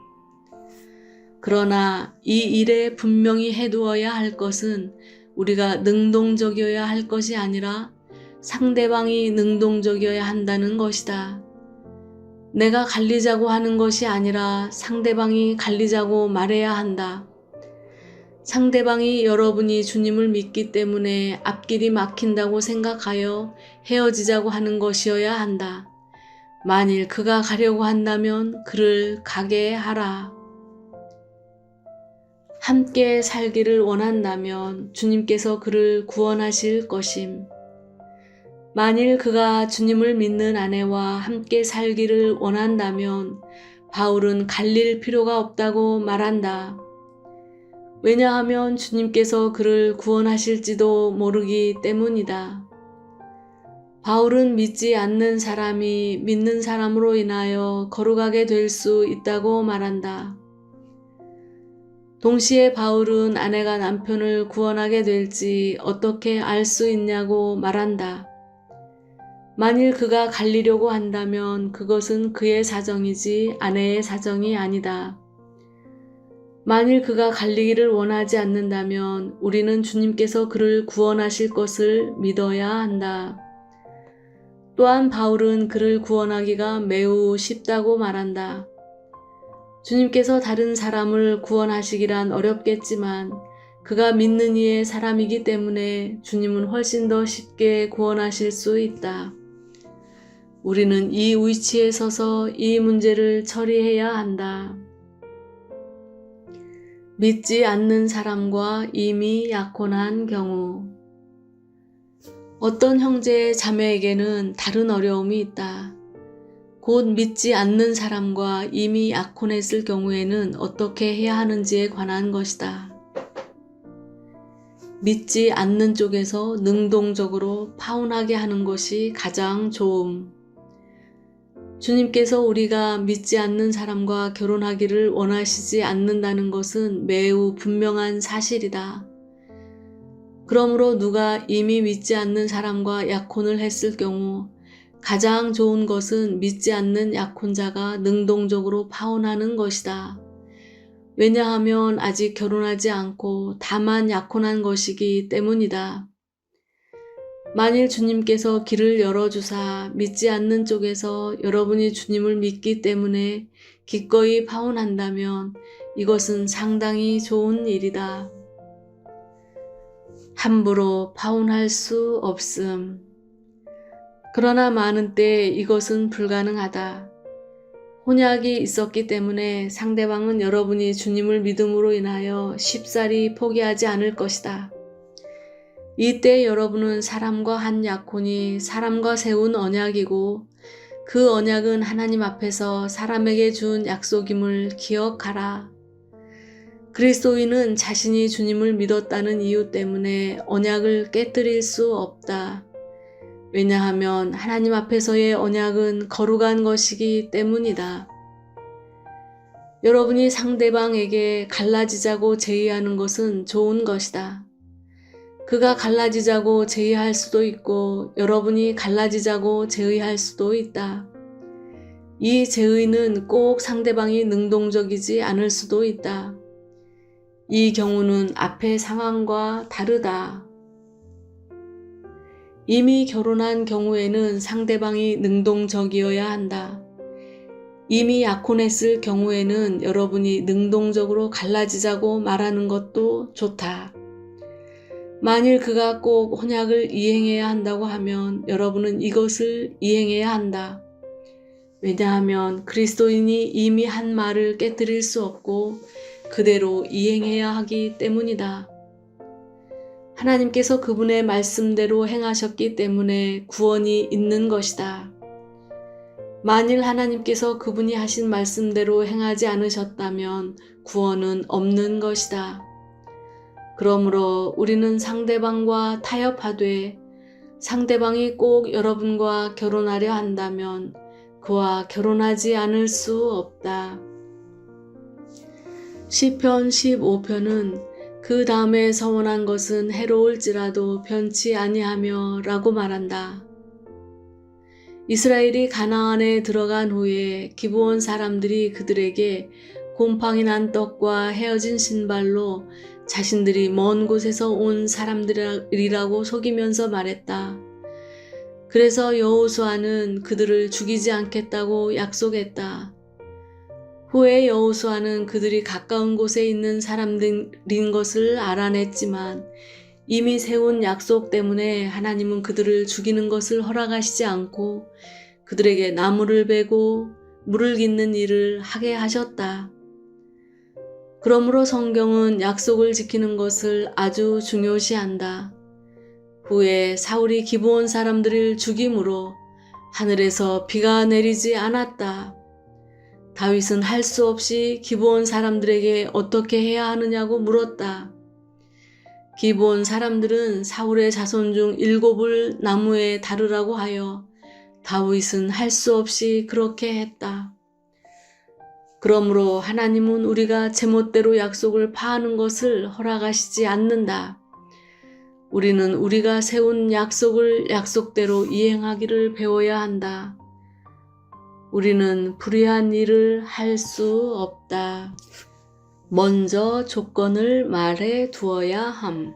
그러나 이 일에 분명히 해두어야 할 것은 우리가 능동적이어야 할 것이 아니라 상대방이 능동적이어야 한다는 것이다. 내가 갈리자고 하는 것이 아니라 상대방이 갈리자고 말해야 한다. 상대방이 여러분이 주님을 믿기 때문에 앞길이 막힌다고 생각하여 헤어지자고 하는 것이어야 한다. 만일 그가 가려고 한다면 그를 가게 하라. 함께 살기를 원한다면 주님께서 그를 구원하실 것임. 만일 그가 주님을 믿는 아내와 함께 살기를 원한다면 바울은 갈릴 필요가 없다고 말한다. 왜냐하면 주님께서 그를 구원하실지도 모르기 때문이다. 바울은 믿지 않는 사람이 믿는 사람으로 인하여 거룩하게 될 수 있다고 말한다. 동시에 바울은 아내가 남편을 구원하게 될지 어떻게 알 수 있냐고 말한다. 만일 그가 갈리려고 한다면 그것은 그의 사정이지 아내의 사정이 아니다. 만일 그가 갈리기를 원하지 않는다면 우리는 주님께서 그를 구원하실 것을 믿어야 한다. 또한 바울은 그를 구원하기가 매우 쉽다고 말한다. 주님께서 다른 사람을 구원하시기란 어렵겠지만 그가 믿는 이의 사람이기 때문에 주님은 훨씬 더 쉽게 구원하실 수 있다. 우리는 이 위치에 서서 이 문제를 처리해야 한다. 믿지 않는 사람과 이미 약혼한 경우. 어떤 형제 자매에게는 다른 어려움이 있다. 곧 믿지 않는 사람과 이미 약혼했을 경우에는 어떻게 해야 하는지에 관한 것이다. 믿지 않는 쪽에서 능동적으로 파혼하게 하는 것이 가장 좋음. 주님께서 우리가 믿지 않는 사람과 결혼하기를 원하시지 않는다는 것은 매우 분명한 사실이다. 그러므로 누가 이미 믿지 않는 사람과 약혼을 했을 경우 가장 좋은 것은 믿지 않는 약혼자가 능동적으로 파혼하는 것이다. 왜냐하면 아직 결혼하지 않고 다만 약혼한 것이기 때문이다. 만일 주님께서 길을 열어주사 믿지 않는 쪽에서 여러분이 주님을 믿기 때문에 기꺼이 파혼한다면 이것은 상당히 좋은 일이다. 함부로 파혼할 수 없음. 그러나 많은 때 이것은 불가능하다. 혼약이 있었기 때문에 상대방은 여러분이 주님을 믿음으로 인하여 쉽사리 포기하지 않을 것이다. 이때 여러분은 사람과 한 약혼이 사람과 세운 언약이고 그 언약은 하나님 앞에서 사람에게 준 약속임을 기억하라. 그리스도인은 자신이 주님을 믿었다는 이유 때문에 언약을 깨뜨릴 수 없다. 왜냐하면 하나님 앞에서의 언약은 거룩한 것이기 때문이다. 여러분이 상대방에게 갈라지자고 제의하는 것은 좋은 것이다. 그가 갈라지자고 제의할 수도 있고 여러분이 갈라지자고 제의할 수도 있다. 이 제의는 꼭 상대방이 능동적이지 않을 수도 있다. 이 경우는 앞의 상황과 다르다. 이미 결혼한 경우에는 상대방이 능동적이어야 한다. 이미 약혼했을 경우에는 여러분이 능동적으로 갈라지자고 말하는 것도 좋다. 만일 그가 꼭 혼약을 이행해야 한다고 하면 여러분은 이것을 이행해야 한다. 왜냐하면 그리스도인이 이미 한 말을 깨뜨릴 수 없고 그대로 이행해야 하기 때문이다. 하나님께서 그분의 말씀대로 행하셨기 때문에 구원이 있는 것이다. 만일 하나님께서 그분이 하신 말씀대로 행하지 않으셨다면 구원은 없는 것이다. 그러므로 우리는 상대방과 타협하되 상대방이 꼭 여러분과 결혼하려 한다면 그와 결혼하지 않을 수 없다. 시편 15편은 그 다음에 서원한 것은 해로울지라도 변치 아니하며 라고 말한다. 이스라엘이 가나안에 들어간 후에 기브온 사람들이 그들에게 곰팡이 난 떡과 헤어진 신발로 자신들이 먼 곳에서 온 사람들이라고 속이면서 말했다. 그래서 여호수아는 그들을 죽이지 않겠다고 약속했다. 후에 여호수아는 그들이 가까운 곳에 있는 사람들인 것을 알아냈지만 이미 세운 약속 때문에 하나님은 그들을 죽이는 것을 허락하시지 않고 그들에게 나무를 베고 물을 깃는 일을 하게 하셨다. 그러므로 성경은 약속을 지키는 것을 아주 중요시한다. 후에 사울이 기브온 사람들을 죽임으로 하늘에서 비가 내리지 않았다. 다윗은 할 수 없이 기브온 사람들에게 어떻게 해야 하느냐고 물었다. 기브온 사람들은 사울의 자손 중 7을 나무에 다르라고 하여 다윗은 할 수 없이 그렇게 했다. 그러므로 하나님은 우리가 제멋대로 약속을 파하는 것을 허락하시지 않는다. 우리는 우리가 세운 약속을 약속대로 이행하기를 배워야 한다. 우리는 불의한 일을 할 수 없다. 먼저 조건을 말해 두어야 함.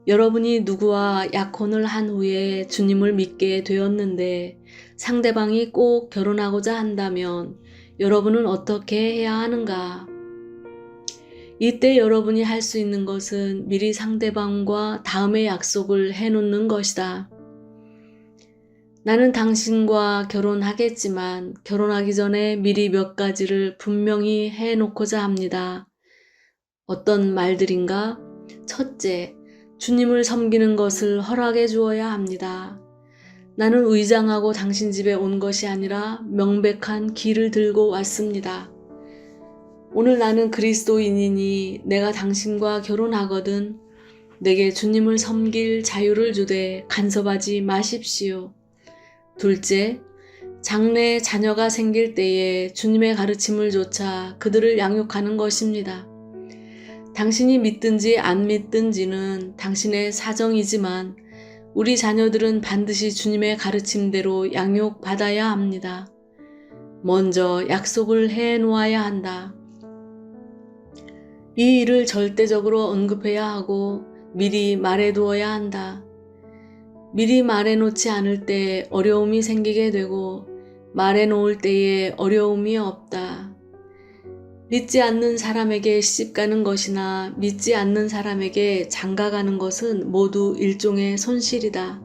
여러분이 누구와 약혼을 한 후에 주님을 믿게 되었는데 상대방이 꼭 결혼하고자 한다면 여러분은 어떻게 해야 하는가? 이때 여러분이 할 수 있는 것은 미리 상대방과 다음의 약속을 해놓는 것이다. 나는 당신과 결혼하겠지만 결혼하기 전에 미리 몇 가지를 분명히 해놓고자 합니다. 어떤 말들인가? 첫째, 주님을 섬기는 것을 허락해 주어야 합니다. 나는 의장하고 당신 집에 온 것이 아니라 명백한 길을 들고 왔습니다. 오늘 나는 그리스도인이니 내가 당신과 결혼하거든 내게 주님을 섬길 자유를 주되 간섭하지 마십시오. 둘째, 장래에 자녀가 생길 때에 주님의 가르침을 조차 그들을 양육하는 것입니다. 당신이 믿든지 안 믿든지는 당신의 사정이지만 우리 자녀들은 반드시 주님의 가르침대로 양육받아야 합니다. 먼저 약속을 해 놓아야 한다. 이 일을 절대적으로 언급해야 하고 미리 말해두어야 한다. 미리 말해놓지 않을 때 어려움이 생기게 되고 말해놓을 때에 어려움이 없다. 믿지 않는 사람에게 시집가는 것이나 믿지 않는 사람에게 장가가는 것은 모두 일종의 손실이다.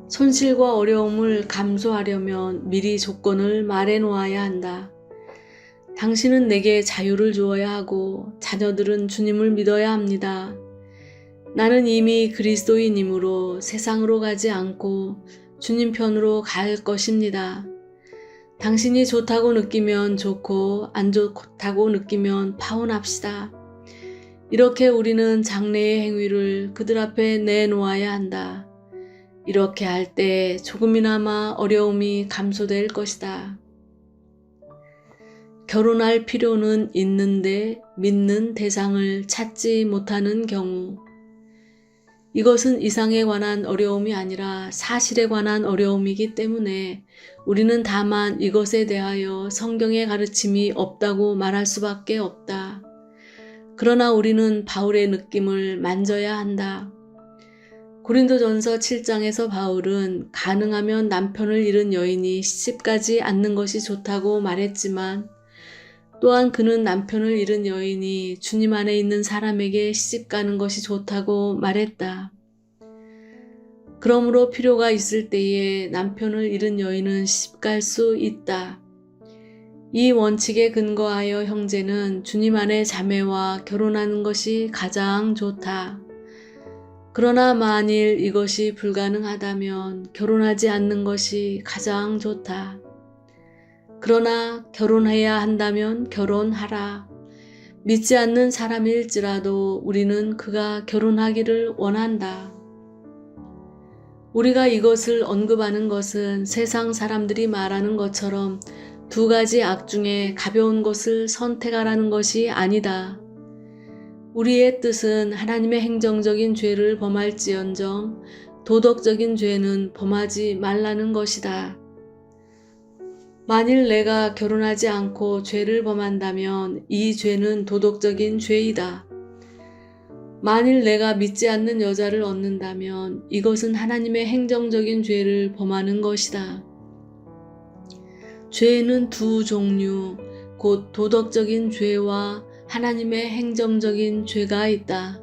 손실과 어려움을 감수하려면 미리 조건을 말해놓아야 한다. 당신은 내게 자유를 주어야 하고 자녀들은 주님을 믿어야 합니다. 나는 이미 그리스도인이므로 세상으로 가지 않고 주님 편으로 갈 것입니다. 당신이 좋다고 느끼면 좋고 안 좋다고 느끼면 파혼합시다. 이렇게 우리는 장래의 행위를 그들 앞에 내놓아야 한다. 이렇게 할 때 조금이나마 어려움이 감소될 것이다. 결혼할 필요는 있는데 믿는 대상을 찾지 못하는 경우 이것은 이상에 관한 어려움이 아니라 사실에 관한 어려움이기 때문에 우리는 다만 이것에 대하여 성경의 가르침이 없다고 말할 수밖에 없다. 그러나 우리는 바울의 느낌을 만져야 한다. 고린도전서 7장에서 바울은 가능하면 남편을 잃은 여인이 시집가지 않는 것이 좋다고 말했지만 또한 그는 남편을 잃은 여인이 주님 안에 있는 사람에게 시집가는 것이 좋다고 말했다. 그러므로 필요가 있을 때에 남편을 잃은 여인은 시집갈 수 있다. 이 원칙에 근거하여 형제는 주님 안에 자매와 결혼하는 것이 가장 좋다. 그러나 만일 이것이 불가능하다면 결혼하지 않는 것이 가장 좋다. 그러나 결혼해야 한다면 결혼하라. 믿지 않는 사람일지라도 우리는 그가 결혼하기를 원한다. 우리가 이것을 언급하는 것은 세상 사람들이 말하는 것처럼 두 가지 악 중에 가벼운 것을 선택하라는 것이 아니다. 우리의 뜻은 하나님의 행정적인 죄를 범할지언정 도덕적인 죄는 범하지 말라는 것이다. 만일 내가 결혼하지 않고 죄를 범한다면 이 죄는 도덕적인 죄이다. 만일 내가 믿지 않는 여자를 얻는다면 이것은 하나님의 행정적인 죄를 범하는 것이다. 죄는 두 종류, 곧 도덕적인 죄와 하나님의 행정적인 죄가 있다.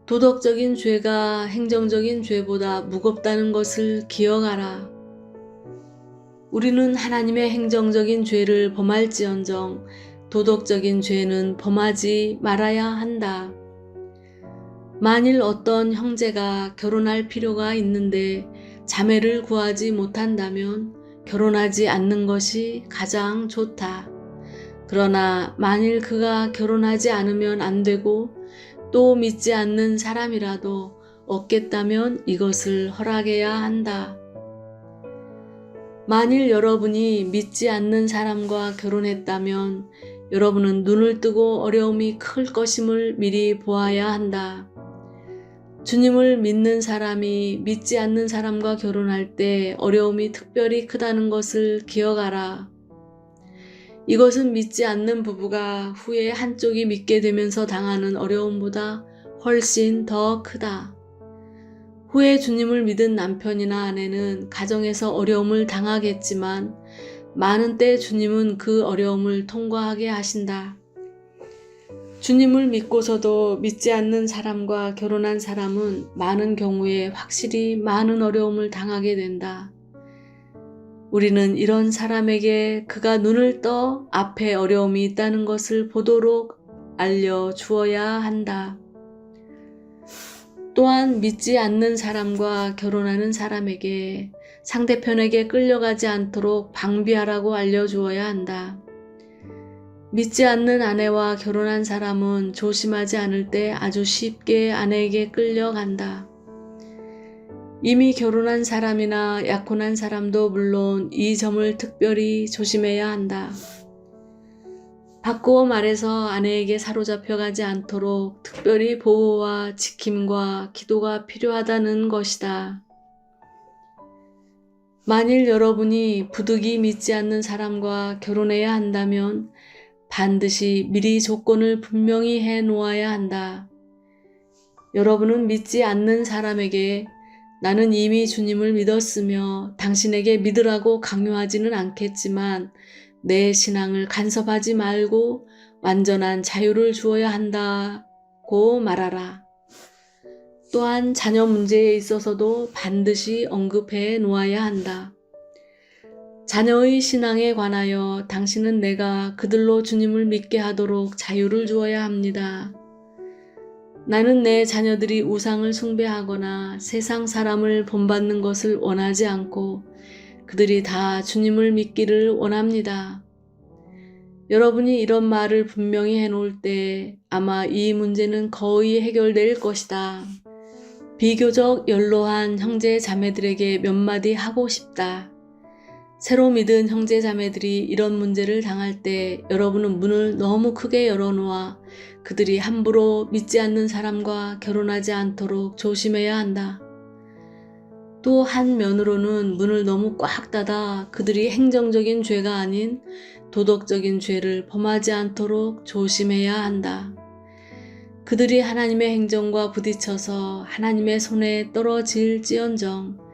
도덕적인 죄가 행정적인 죄보다 무겁다는 것을 기억하라. 우리는 하나님의 행정적인 죄를 범할지언정 도덕적인 죄는 범하지 말아야 한다. 만일 어떤 형제가 결혼할 필요가 있는데 자매를 구하지 못한다면 결혼하지 않는 것이 가장 좋다. 그러나 만일 그가 결혼하지 않으면 안 되고 또 믿지 않는 사람이라도 얻겠다면 이것을 허락해야 한다. 만일 여러분이 믿지 않는 사람과 결혼했다면 여러분은 눈을 뜨고 어려움이 클 것임을 미리 보아야 한다. 주님을 믿는 사람이 믿지 않는 사람과 결혼할 때 어려움이 특별히 크다는 것을 기억하라. 이것은 믿지 않는 부부가 후에 한쪽이 믿게 되면서 당하는 어려움보다 훨씬 더 크다. 후에 주님을 믿은 남편이나 아내는 가정에서 어려움을 당하겠지만 많은 때 주님은 그 어려움을 통과하게 하신다. 주님을 믿고서도 믿지 않는 사람과 결혼한 사람은 많은 경우에 확실히 많은 어려움을 당하게 된다. 우리는 이런 사람에게 그가 눈을 떠 앞에 어려움이 있다는 것을 보도록 알려주어야 한다. 또한 믿지 않는 사람과 결혼하는 사람에게 상대편에게 끌려가지 않도록 방비하라고 알려주어야 한다. 믿지 않는 아내와 결혼한 사람은 조심하지 않을 때 아주 쉽게 아내에게 끌려간다. 이미 결혼한 사람이나 약혼한 사람도 물론 이 점을 특별히 조심해야 한다. 바꾸어 말해서 아내에게 사로잡혀가지 않도록 특별히 보호와 지킴과 기도가 필요하다는 것이다. 만일 여러분이 부득이 믿지 않는 사람과 결혼해야 한다면 반드시 미리 조건을 분명히 해 놓아야 한다. 여러분은 믿지 않는 사람에게 나는 이미 주님을 믿었으며 당신에게 믿으라고 강요하지는 않겠지만 내 신앙을 간섭하지 말고 완전한 자유를 주어야 한다고 말하라. 또한 자녀 문제에 있어서도 반드시 언급해 놓아야 한다. 자녀의 신앙에 관하여 당신은 내가 그들로 주님을 믿게 하도록 자유를 주어야 합니다. 나는 내 자녀들이 우상을 숭배하거나 세상 사람을 본받는 것을 원하지 않고 그들이 다 주님을 믿기를 원합니다. 여러분이 이런 말을 분명히 해놓을 때 아마 이 문제는 거의 해결될 것이다. 비교적 연로한 형제 자매들에게 몇 마디 하고 싶다. 새로 믿은 형제 자매들이 이런 문제를 당할 때 여러분은 문을 너무 크게 열어놓아 그들이 함부로 믿지 않는 사람과 결혼하지 않도록 조심해야 한다. 또 한 면으로는 문을 너무 꽉 닫아 그들이 행정적인 죄가 아닌 도덕적인 죄를 범하지 않도록 조심해야 한다. 그들이 하나님의 행정과 부딪혀서 하나님의 손에 떨어질지언정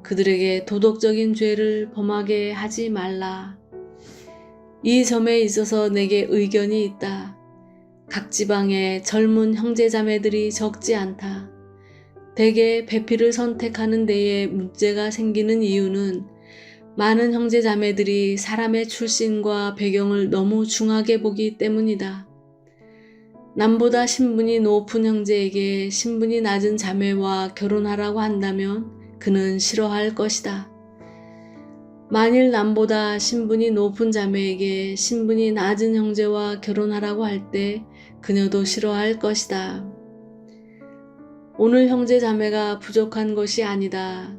그들에게 도덕적인 죄를 범하게 하지 말라. 이 점에 있어서 내게 의견이 있다. 각 지방에 젊은 형제자매들이 적지 않다. 대개 배필을 선택하는 데에 문제가 생기는 이유는 많은 형제자매들이 사람의 출신과 배경을 너무 중하게 보기 때문이다. 남보다 신분이 높은 형제에게 신분이 낮은 자매와 결혼하라고 한다면 그는 싫어할 것이다. 만일 남보다 신분이 높은 자매에게 신분이 낮은 형제와 결혼하라고 할 때 그녀도 싫어할 것이다. 오늘 형제 자매가 부족한 것이 아니다.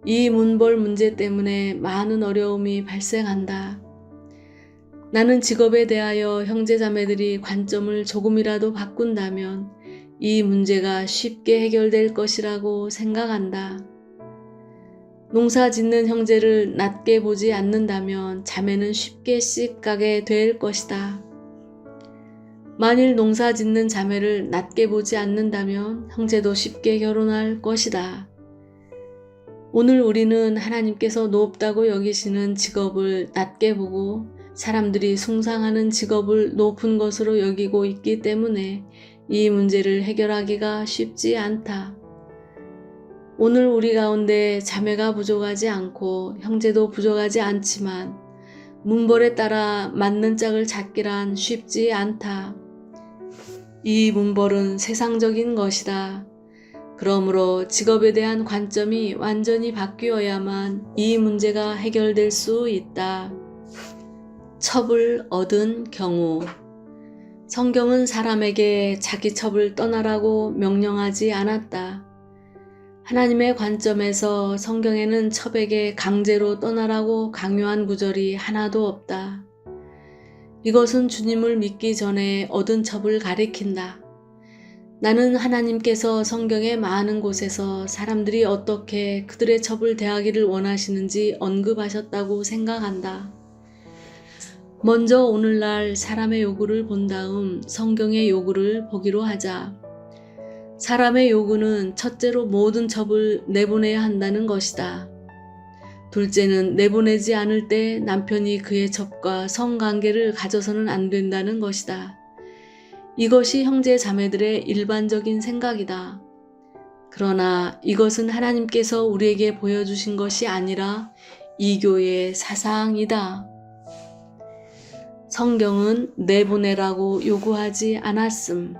이 문벌 문제 때문에 많은 어려움이 발생한다. 나는 직업에 대하여 형제 자매들이 관점을 조금이라도 바꾼다면 이 문제가 쉽게 해결될 것이라고 생각한다. 농사 짓는 형제를 낮게 보지 않는다면 자매는 쉽게 씩 가게 될 것이다. 만일 농사 짓는 자매를 낮게 보지 않는다면 형제도 쉽게 결혼할 것이다. 오늘 우리는 하나님께서 높다고 여기시는 직업을 낮게 보고 사람들이 숭상하는 직업을 높은 것으로 여기고 있기 때문에 이 문제를 해결하기가 쉽지 않다. 오늘 우리 가운데 자매가 부족하지 않고 형제도 부족하지 않지만 문벌에 따라 맞는 짝을 찾기란 쉽지 않다. 이 문벌은 세상적인 것이다. 그러므로 직업에 대한 관점이 완전히 바뀌어야만 이 문제가 해결될 수 있다. 첩을 얻은 경우. 성경은 사람에게 자기 첩을 떠나라고 명령하지 않았다. 하나님의 관점에서 성경에는 첩에게 강제로 떠나라고 강요한 구절이 하나도 없다. 이것은 주님을 믿기 전에 얻은 첩을 가리킨다. 나는 하나님께서 성경의 많은 곳에서 사람들이 어떻게 그들의 첩을 대하기를 원하시는지 언급하셨다고 생각한다. 먼저 오늘날 사람의 요구를 본 다음 성경의 요구를 보기로 하자. 사람의 요구는 첫째로 모든 첩을 내보내야 한다는 것이다. 둘째는 내보내지 않을 때 남편이 그의 첩과 성관계를 가져서는 안 된다는 것이다. 이것이 형제 자매들의 일반적인 생각이다. 그러나 이것은 하나님께서 우리에게 보여주신 것이 아니라 이교의 사상이다. 성경은 내보내라고 요구하지 않았음.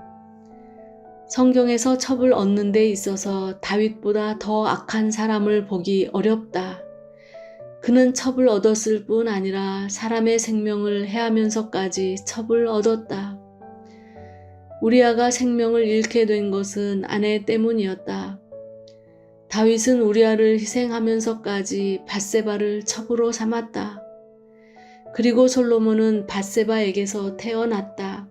성경에서 첩을 얻는 데 있어서 다윗보다 더 악한 사람을 보기 어렵다. 그는 첩을 얻었을 뿐 아니라 사람의 생명을 해하면서까지 첩을 얻었다. 우리아가 생명을 잃게 된 것은 아내 때문이었다. 다윗은 우리아를 희생하면서까지 밧세바를 첩으로 삼았다. 그리고 솔로몬은 밧세바에게서 태어났다.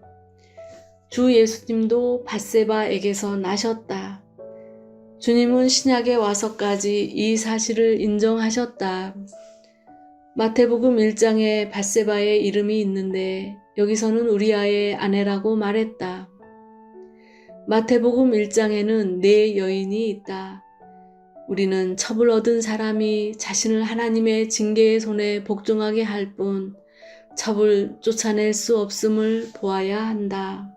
주 예수님도 밧세바에게서 나셨다. 주님은 신약에 와서까지 이 사실을 인정하셨다. 마태복음 1장에 밧세바의 이름이 있는데 여기서는 우리아의 아내라고 말했다. 마태복음 1장에는 4 여인이 있다. 우리는 첩을 얻은 사람이 자신을 하나님의 징계의 손에 복종하게 할 뿐 첩을 쫓아낼 수 없음을 보아야 한다.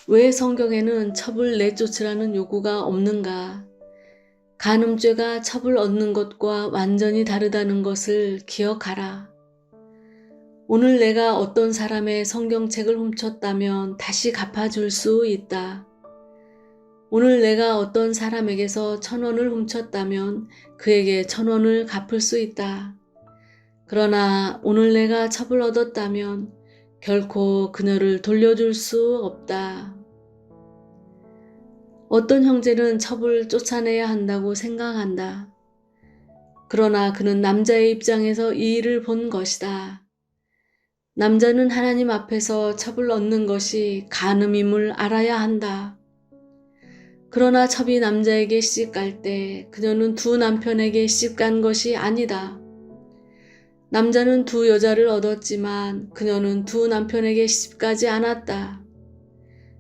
왜 성경에는 첩을 내쫓으라는 요구가 없는가? 간음죄가 첩을 얻는 것과 완전히 다르다는 것을 기억하라. 오늘 내가 어떤 사람의 성경책을 훔쳤다면 다시 갚아줄 수 있다. 오늘 내가 어떤 사람에게서 1,000원을 훔쳤다면 그에게 1,000원을 갚을 수 있다. 그러나 오늘 내가 첩을 얻었다면 결코 그녀를 돌려줄 수 없다. 어떤 형제는 첩을 쫓아내야 한다고 생각한다. 그러나 그는 남자의 입장에서 이 일을 본 것이다. 남자는 하나님 앞에서 첩을 얻는 것이 간음임을 알아야 한다. 그러나 첩이 남자에게 시집갈 때 그녀는 두 남편에게 시집간 것이 아니다. 남자는 두 여자를 얻었지만 그녀는 두 남편에게 시집가지 않았다.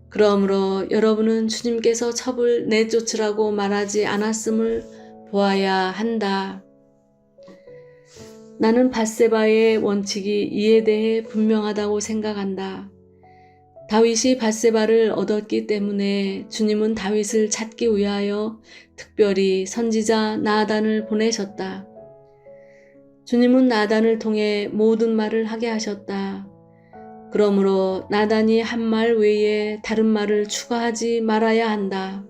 그러므로 여러분은 주님께서 첩을 내쫓으라고 말하지 않았음을 보아야 한다. 나는 밧세바의 원칙이 이에 대해 분명하다고 생각한다. 다윗이 밧세바를 얻었기 때문에 주님은 다윗을 찾기 위하여 특별히 선지자 나단을 보내셨다. 주님은 나단을 통해 모든 말을 하게 하셨다. 그러므로 나단이 한 말 외에 다른 말을 추가하지 말아야 한다.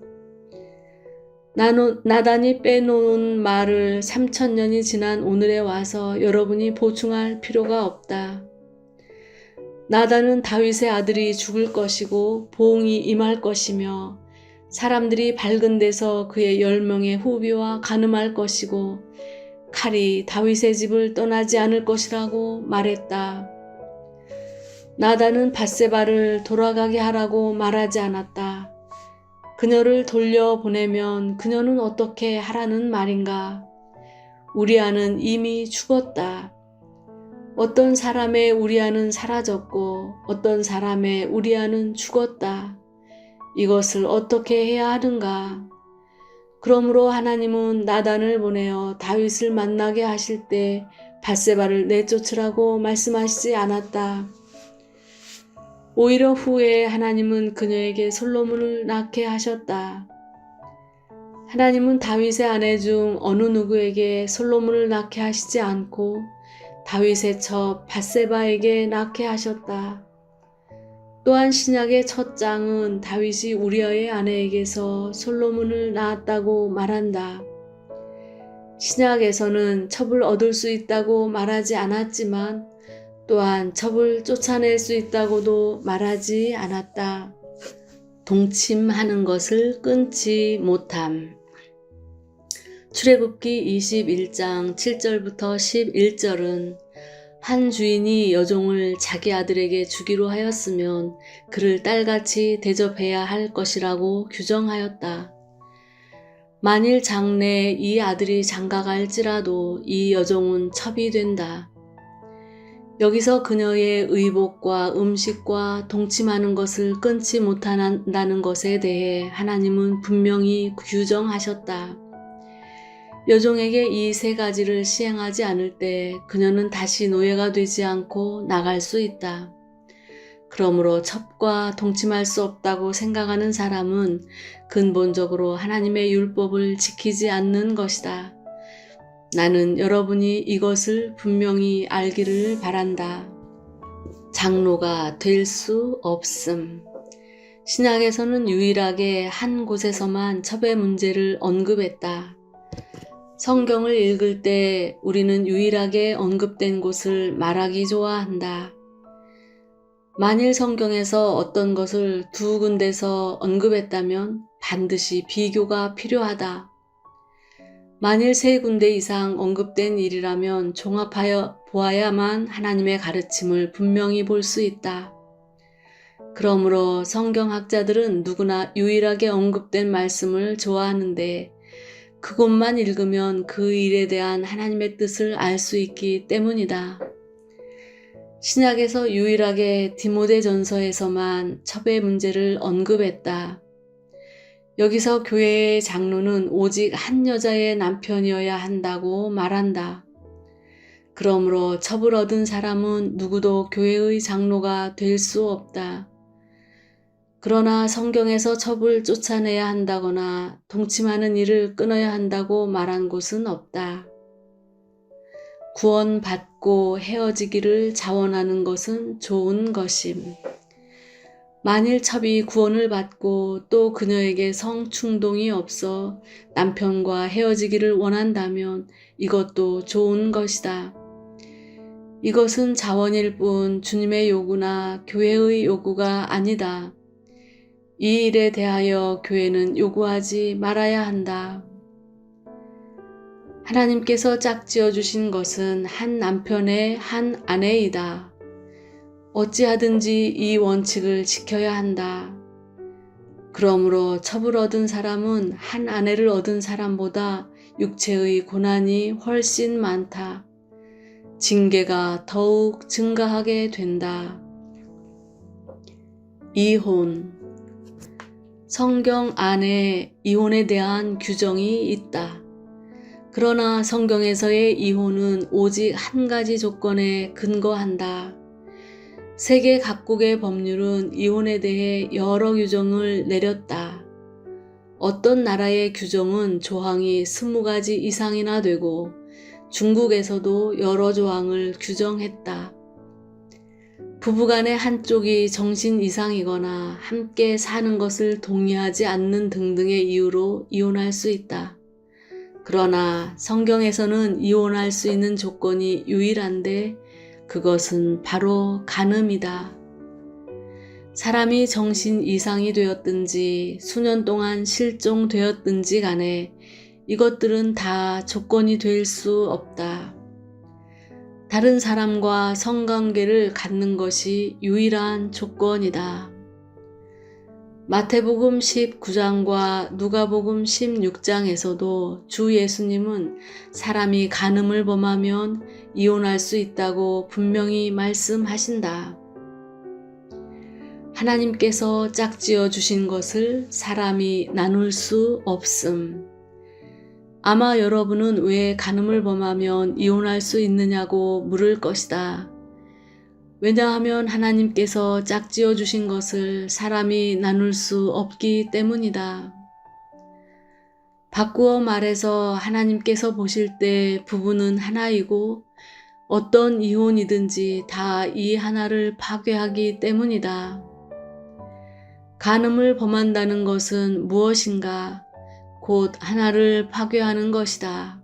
나단이 빼놓은 말을 3000년이 지난 오늘에 와서 여러분이 보충할 필요가 없다. 나단은 다윗의 아들이 죽을 것이고 보응이 임할 것이며 사람들이 밝은 데서 그의 10명의 후비와 간음할 것이고 칼이 다윗의 집을 떠나지 않을 것이라고 말했다. 나단은 밧세바를 돌아가게 하라고 말하지 않았다. 그녀를 돌려보내면 그녀는 어떻게 하라는 말인가? 우리아는 이미 죽었다. 어떤 사람의 우리아는 사라졌고 어떤 사람의 우리아는 죽었다. 이것을 어떻게 해야 하는가? 그러므로 하나님은 나단을 보내어 다윗을 만나게 하실 때 밧세바를 내쫓으라고 말씀하시지 않았다. 오히려 후에 하나님은 그녀에게 솔로몬을 낳게 하셨다. 하나님은 다윗의 아내 중 어느 누구에게 솔로몬을 낳게 하시지 않고 다윗의 첩 밧세바에게 낳게 하셨다. 또한 신약의 첫 장은 다윗이 우리아의 아내에게서 솔로몬을 낳았다고 말한다. 신약에서는 첩을 얻을 수 있다고 말하지 않았지만 또한 첩을 쫓아낼 수 있다고도 말하지 않았다. 동침하는 것을 끊지 못함. 출애굽기 21장 7절부터 11절은 한 주인이 여종을 자기 아들에게 주기로 하였으면 그를 딸같이 대접해야 할 것이라고 규정하였다. 만일 장래에 이 아들이 장가갈지라도 이 여종은 첩이 된다. 여기서 그녀의 의복과 음식과 동침하는 것을 끊지 못한다는 것에 대해 하나님은 분명히 규정하셨다. 여종에게 이 세 가지를 시행하지 않을 때 그녀는 다시 노예가 되지 않고 나갈 수 있다. 그러므로 첩과 동침할 수 없다고 생각하는 사람은 근본적으로 하나님의 율법을 지키지 않는 것이다. 나는 여러분이 이것을 분명히 알기를 바란다. 장로가 될 수 없음. 신약에서는 유일하게 한 곳에서만 첩의 문제를 언급했다. 성경을 읽을 때 우리는 유일하게 언급된 곳을 말하기 좋아한다. 만일 성경에서 어떤 것을 두 군데서 언급했다면 반드시 비교가 필요하다. 만일 세 군데 이상 언급된 일이라면 종합하여 보아야만 하나님의 가르침을 분명히 볼 수 있다. 그러므로 성경학자들은 누구나 유일하게 언급된 말씀을 좋아하는데 그곳만 읽으면 그 일에 대한 하나님의 뜻을 알 수 있기 때문이다. 신약에서 유일하게 디모데전서에서만 첩의 문제를 언급했다. 여기서 교회의 장로는 오직 한 여자의 남편이어야 한다고 말한다. 그러므로 첩을 얻은 사람은 누구도 교회의 장로가 될 수 없다. 그러나 성경에서 첩을 쫓아내야 한다거나 동침하는 일을 끊어야 한다고 말한 곳은 없다. 구원받고 헤어지기를 자원하는 것은 좋은 것임. 만일 첩이 구원을 받고 또 그녀에게 성충동이 없어 남편과 헤어지기를 원한다면 이것도 좋은 것이다. 이것은 자원일 뿐 주님의 요구나 교회의 요구가 아니다. 이 일에 대하여 교회는 요구하지 말아야 한다. 하나님께서 짝지어 주신 것은 한 남편의 한 아내이다. 어찌하든지 이 원칙을 지켜야 한다. 그러므로 첩을 얻은 사람은 한 아내를 얻은 사람보다 육체의 고난이 훨씬 많다. 징계가 더욱 증가하게 된다. 이혼. 성경 안에 이혼에 대한 규정이 있다. 그러나 성경에서의 이혼은 오직 한 가지 조건에 근거한다. 세계 각국의 법률은 이혼에 대해 여러 규정을 내렸다. 어떤 나라의 규정은 조항이 20가지 이상이나 되고 중국에서도 여러 조항을 규정했다. 부부간의 한쪽이 정신 이상이거나 함께 사는 것을 동의하지 않는 등등의 이유로 이혼할 수 있다. 그러나 성경에서는 이혼할 수 있는 조건이 유일한데 그것은 바로 간음이다. 사람이 정신 이상이 되었든지 수년 동안 실종되었든지 간에 이것들은 다 조건이 될 수 없다. 다른 사람과 성관계를 갖는 것이 유일한 조건이다. 마태복음 19장과 누가복음 16장에서도 주 예수님은 사람이 간음을 범하면 이혼할 수 있다고 분명히 말씀하신다. 하나님께서 짝지어 주신 것을 사람이 나눌 수 없음. 아마 여러분은 왜 간음을 범하면 이혼할 수 있느냐고 물을 것이다. 왜냐하면 하나님께서 짝지어 주신 것을 사람이 나눌 수 없기 때문이다. 바꾸어 말해서 하나님께서 보실 때 부부는 하나이고 어떤 이혼이든지 다 이 하나를 파괴하기 때문이다. 간음을 범한다는 것은 무엇인가? 곧 하나를 파괴하는 것이다.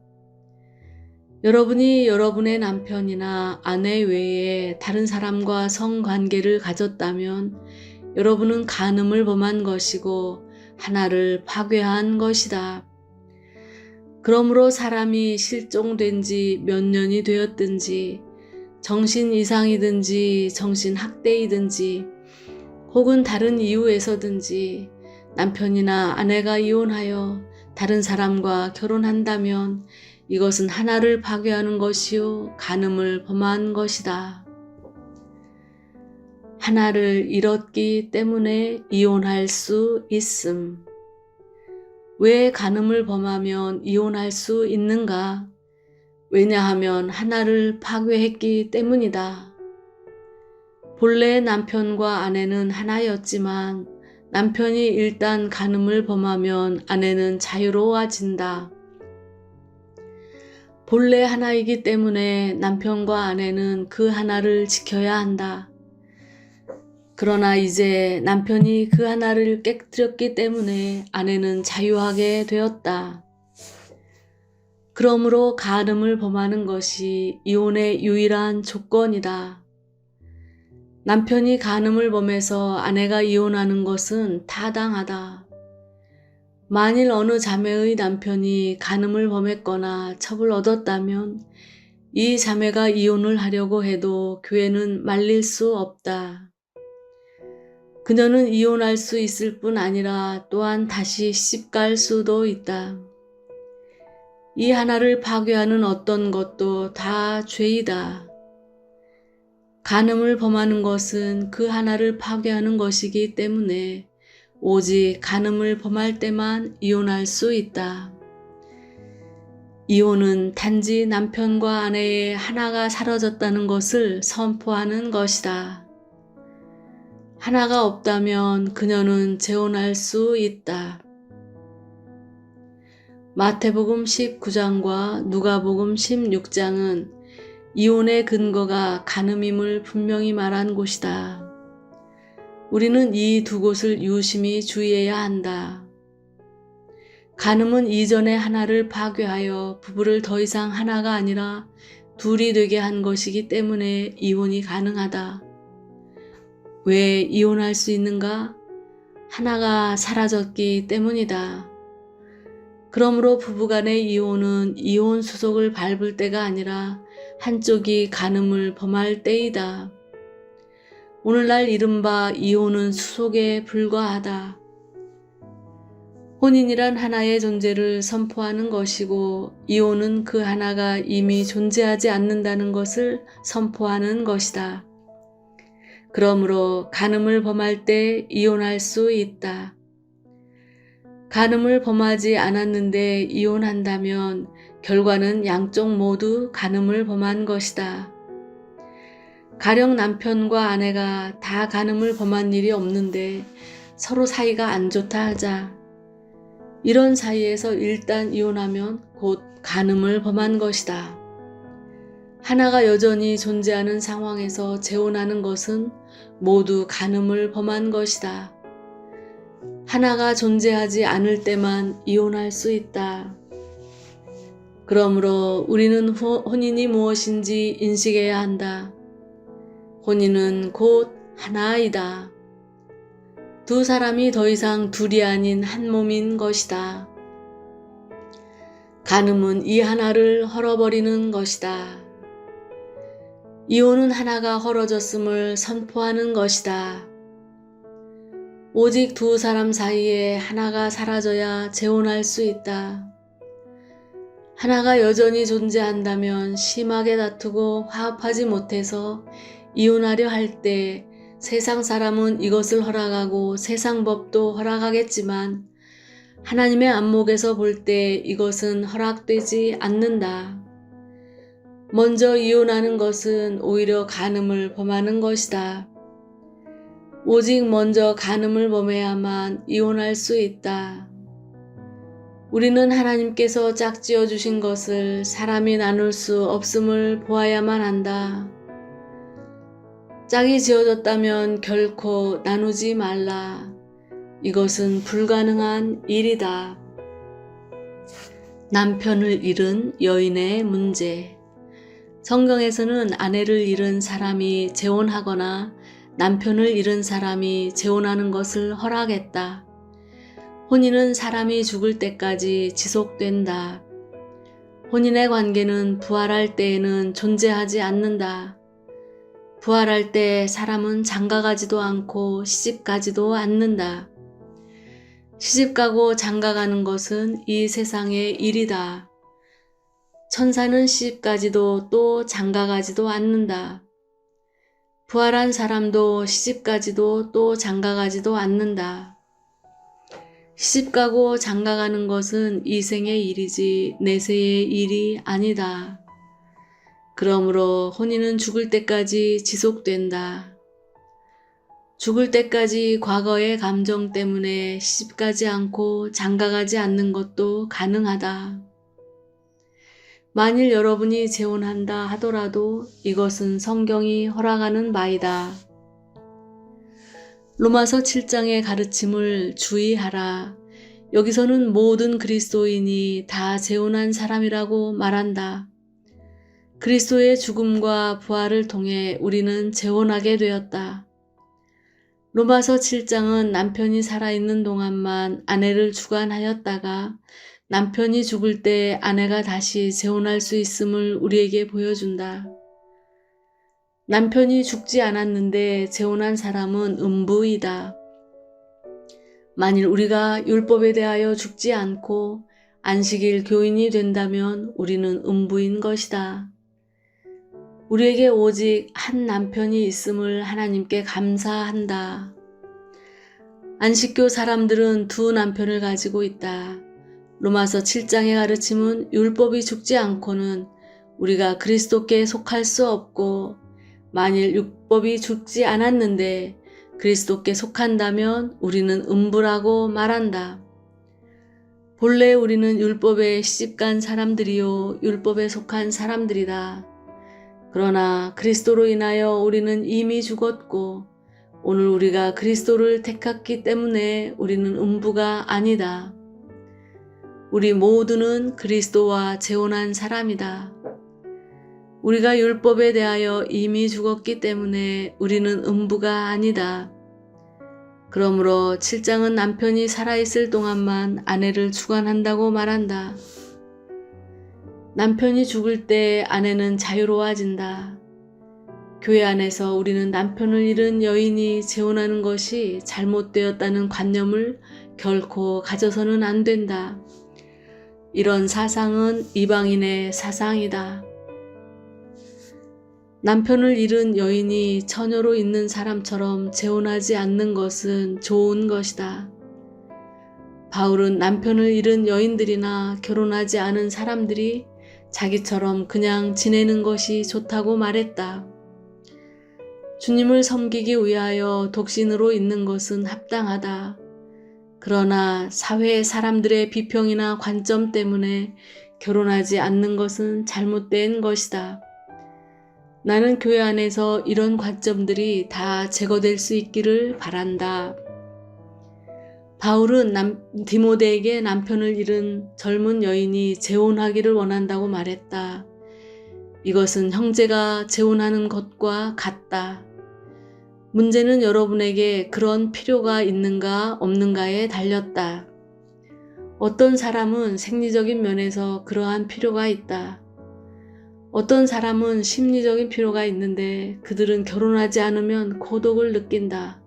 여러분이 여러분의 남편이나 아내 외에 다른 사람과 성관계를 가졌다면 여러분은 간음을 범한 것이고 하나를 파괴한 것이다. 그러므로 사람이 실종된 지 몇 년이 되었든지 정신 이상이든지 정신 학대이든지 혹은 다른 이유에서든지 남편이나 아내가 이혼하여 다른 사람과 결혼한다면 이것은 하나를 파괴하는 것이요 간음을 범한 것이다. 하나를 잃었기 때문에 이혼할 수 있음. 왜 간음을 범하면 이혼할 수 있는가? 왜냐하면 하나를 파괴했기 때문이다. 본래 남편과 아내는 하나였지만 남편이 일단 간음을 범하면 아내는 자유로워진다. 본래 하나이기 때문에 남편과 아내는 그 하나를 지켜야 한다. 그러나 이제 남편이 그 하나를 깨뜨렸기 때문에 아내는 자유하게 되었다. 그러므로 간음을 범하는 것이 이혼의 유일한 조건이다. 남편이 간음을 범해서 아내가 이혼하는 것은 타당하다. 만일 어느 자매의 남편이 간음을 범했거나 첩을 얻었다면 이 자매가 이혼을 하려고 해도 교회는 말릴 수 없다. 그녀는 이혼할 수 있을 뿐 아니라 또한 다시 시집갈 수도 있다. 이 하나를 파괴하는 어떤 것도 다 죄이다. 간음을 범하는 것은 그 하나를 파괴하는 것이기 때문에 오직 간음을 범할 때만 이혼할 수 있다. 이혼은 단지 남편과 아내의 하나가 사라졌다는 것을 선포하는 것이다. 하나가 없다면 그녀는 재혼할 수 있다. 마태복음 19장과 누가복음 16장은 이혼의 근거가 간음임을 분명히 말한 곳이다. 우리는 이 두 곳을 유심히 주의해야 한다. 간음은 이전의 하나를 파괴하여 부부를 더 이상 하나가 아니라 둘이 되게 한 것이기 때문에 이혼이 가능하다. 왜 이혼할 수 있는가? 하나가 사라졌기 때문이다. 그러므로 부부간의 이혼은 이혼 수속을 밟을 때가 아니라 한쪽이 간음을 범할 때이다. 오늘날 이른바 이혼은 수속에 불과하다. 혼인이란 하나의 존재를 선포하는 것이고 이혼은 그 하나가 이미 존재하지 않는다는 것을 선포하는 것이다. 그러므로 간음을 범할 때 이혼할 수 있다. 간음을 범하지 않았는데 이혼한다면 결과는 양쪽 모두 간음을 범한 것이다. 가령 남편과 아내가 다 간음을 범한 일이 없는데 서로 사이가 안 좋다 하자. 이런 사이에서 일단 이혼하면 곧 간음을 범한 것이다. 하나가 여전히 존재하는 상황에서 재혼하는 것은 모두 간음을 범한 것이다. 하나가 존재하지 않을 때만 이혼할 수 있다. 그러므로 우리는 혼인이 무엇인지 인식해야 한다. 혼인은 곧 하나이다. 두 사람이 더 이상 둘이 아닌 한 몸인 것이다. 간음은 이 하나를 헐어버리는 것이다. 이혼은 하나가 헐어졌음을 선포하는 것이다. 오직 두 사람 사이에 하나가 사라져야 재혼할 수 있다. 하나가 여전히 존재한다면 심하게 다투고 화합하지 못해서 이혼하려 할 때 세상 사람은 이것을 허락하고 세상 법도 허락하겠지만 하나님의 안목에서 볼 때 이것은 허락되지 않는다. 먼저 이혼하는 것은 오히려 간음을 범하는 것이다. 오직 먼저 간음을 범해야만 이혼할 수 있다. 우리는 하나님께서 짝지어 주신 것을 사람이 나눌 수 없음을 보아야만 한다. 짝이 지어졌다면 결코 나누지 말라. 이것은 불가능한 일이다. 남편을 잃은 여인의 문제. 성경에서는 아내를 잃은 사람이 재혼하거나 남편을 잃은 사람이 재혼하는 것을 허락했다. 혼인은 사람이 죽을 때까지 지속된다. 혼인의 관계는 부활할 때에는 존재하지 않는다. 부활할 때 사람은 장가가지도 않고 시집가지도 않는다. 시집가고 장가가는 것은 이 세상의 일이다. 천사는 시집가지도 또 장가가지도 않는다. 부활한 사람도 시집가지도 또 장가가지도 않는다. 시집가고 장가가는 것은 이 생의 일이지 내세의 일이 아니다. 그러므로 혼인은 죽을 때까지 지속된다. 죽을 때까지 과거의 감정 때문에 시집가지 않고 장가가지 않는 것도 가능하다. 만일 여러분이 재혼한다 하더라도 이것은 성경이 허락하는 바이다. 로마서 7장의 가르침을 주의하라. 여기서는 모든 그리스도인이 다 재혼한 사람이라고 말한다. 그리스도의 죽음과 부활을 통해 우리는 재혼하게 되었다. 로마서 7장은 남편이 살아있는 동안만 아내를 주관하였다가 남편이 죽을 때 아내가 다시 재혼할 수 있음을 우리에게 보여준다. 남편이 죽지 않았는데 재혼한 사람은 음부이다. 만일 우리가 율법에 대하여 죽지 않고 안식일 교인이 된다면 우리는 음부인 것이다. 우리에게 오직 한 남편이 있음을 하나님께 감사한다. 안식교 사람들은 두 남편을 가지고 있다. 로마서 7장의 가르침은 율법이 죽지 않고는 우리가 그리스도께 속할 수 없고 만일 율법이 죽지 않았는데 그리스도께 속한다면 우리는 음부라고 말한다. 본래 우리는 율법에 시집간 사람들이요 율법에 속한 사람들이다. 그러나 그리스도로 인하여 우리는 이미 죽었고 오늘 우리가 그리스도를 택했기 때문에 우리는 음부가 아니다. 우리 모두는 그리스도와 재혼한 사람이다. 우리가 율법에 대하여 이미 죽었기 때문에 우리는 음부가 아니다. 그러므로 7장은 남편이 살아있을 동안만 아내를 주관한다고 말한다. 남편이 죽을 때 아내는 자유로워진다. 교회 안에서 우리는 남편을 잃은 여인이 재혼하는 것이 잘못되었다는 관념을 결코 가져서는 안 된다. 이런 사상은 이방인의 사상이다. 남편을 잃은 여인이 처녀로 있는 사람처럼 재혼하지 않는 것은 좋은 것이다. 바울은 남편을 잃은 여인들이나 결혼하지 않은 사람들이 자기처럼 그냥 지내는 것이 좋다고 말했다. 주님을 섬기기 위하여 독신으로 있는 것은 합당하다. 그러나 사회의 사람들의 비평이나 관점 때문에 결혼하지 않는 것은 잘못된 것이다. 나는 교회 안에서 이런 관점들이 다 제거될 수 있기를 바란다. 바울은 디모데에게 남편을 잃은 젊은 여인이 재혼하기를 원한다고 말했다. 이것은 형제가 재혼하는 것과 같다. 문제는 여러분에게 그런 필요가 있는가 없는가에 달렸다. 어떤 사람은 생리적인 면에서 그러한 필요가 있다. 어떤 사람은 심리적인 필요가 있는데 그들은 결혼하지 않으면 고독을 느낀다.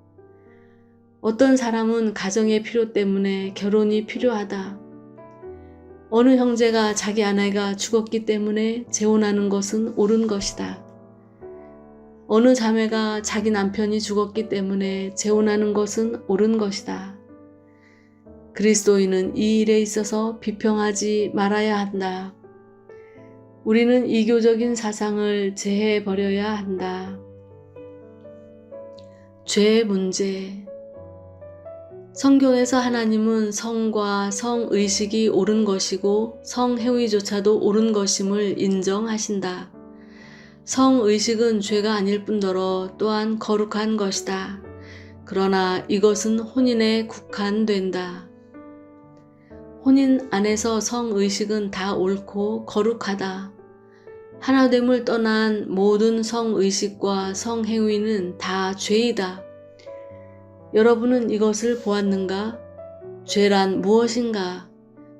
어떤 사람은 가정의 필요 때문에 결혼이 필요하다. 어느 형제가 자기 아내가 죽었기 때문에 재혼하는 것은 옳은 것이다. 어느 자매가 자기 남편이 죽었기 때문에 재혼하는 것은 옳은 것이다. 그리스도인은 이 일에 있어서 비평하지 말아야 한다. 우리는 이교적인 사상을 제해버려야 한다. 죄의 문제. 성경에서 하나님은 성과 성의식이 옳은 것이고 성행위조차도 옳은 것임을 인정하신다. 성의식은 죄가 아닐 뿐더러 또한 거룩한 것이다. 그러나 이것은 혼인에 국한된다. 혼인 안에서 성의식은 다 옳고 거룩하다. 하나됨을 떠난 모든 성의식과 성행위는 다 죄이다. 여러분은 이것을 보았는가? 죄란 무엇인가?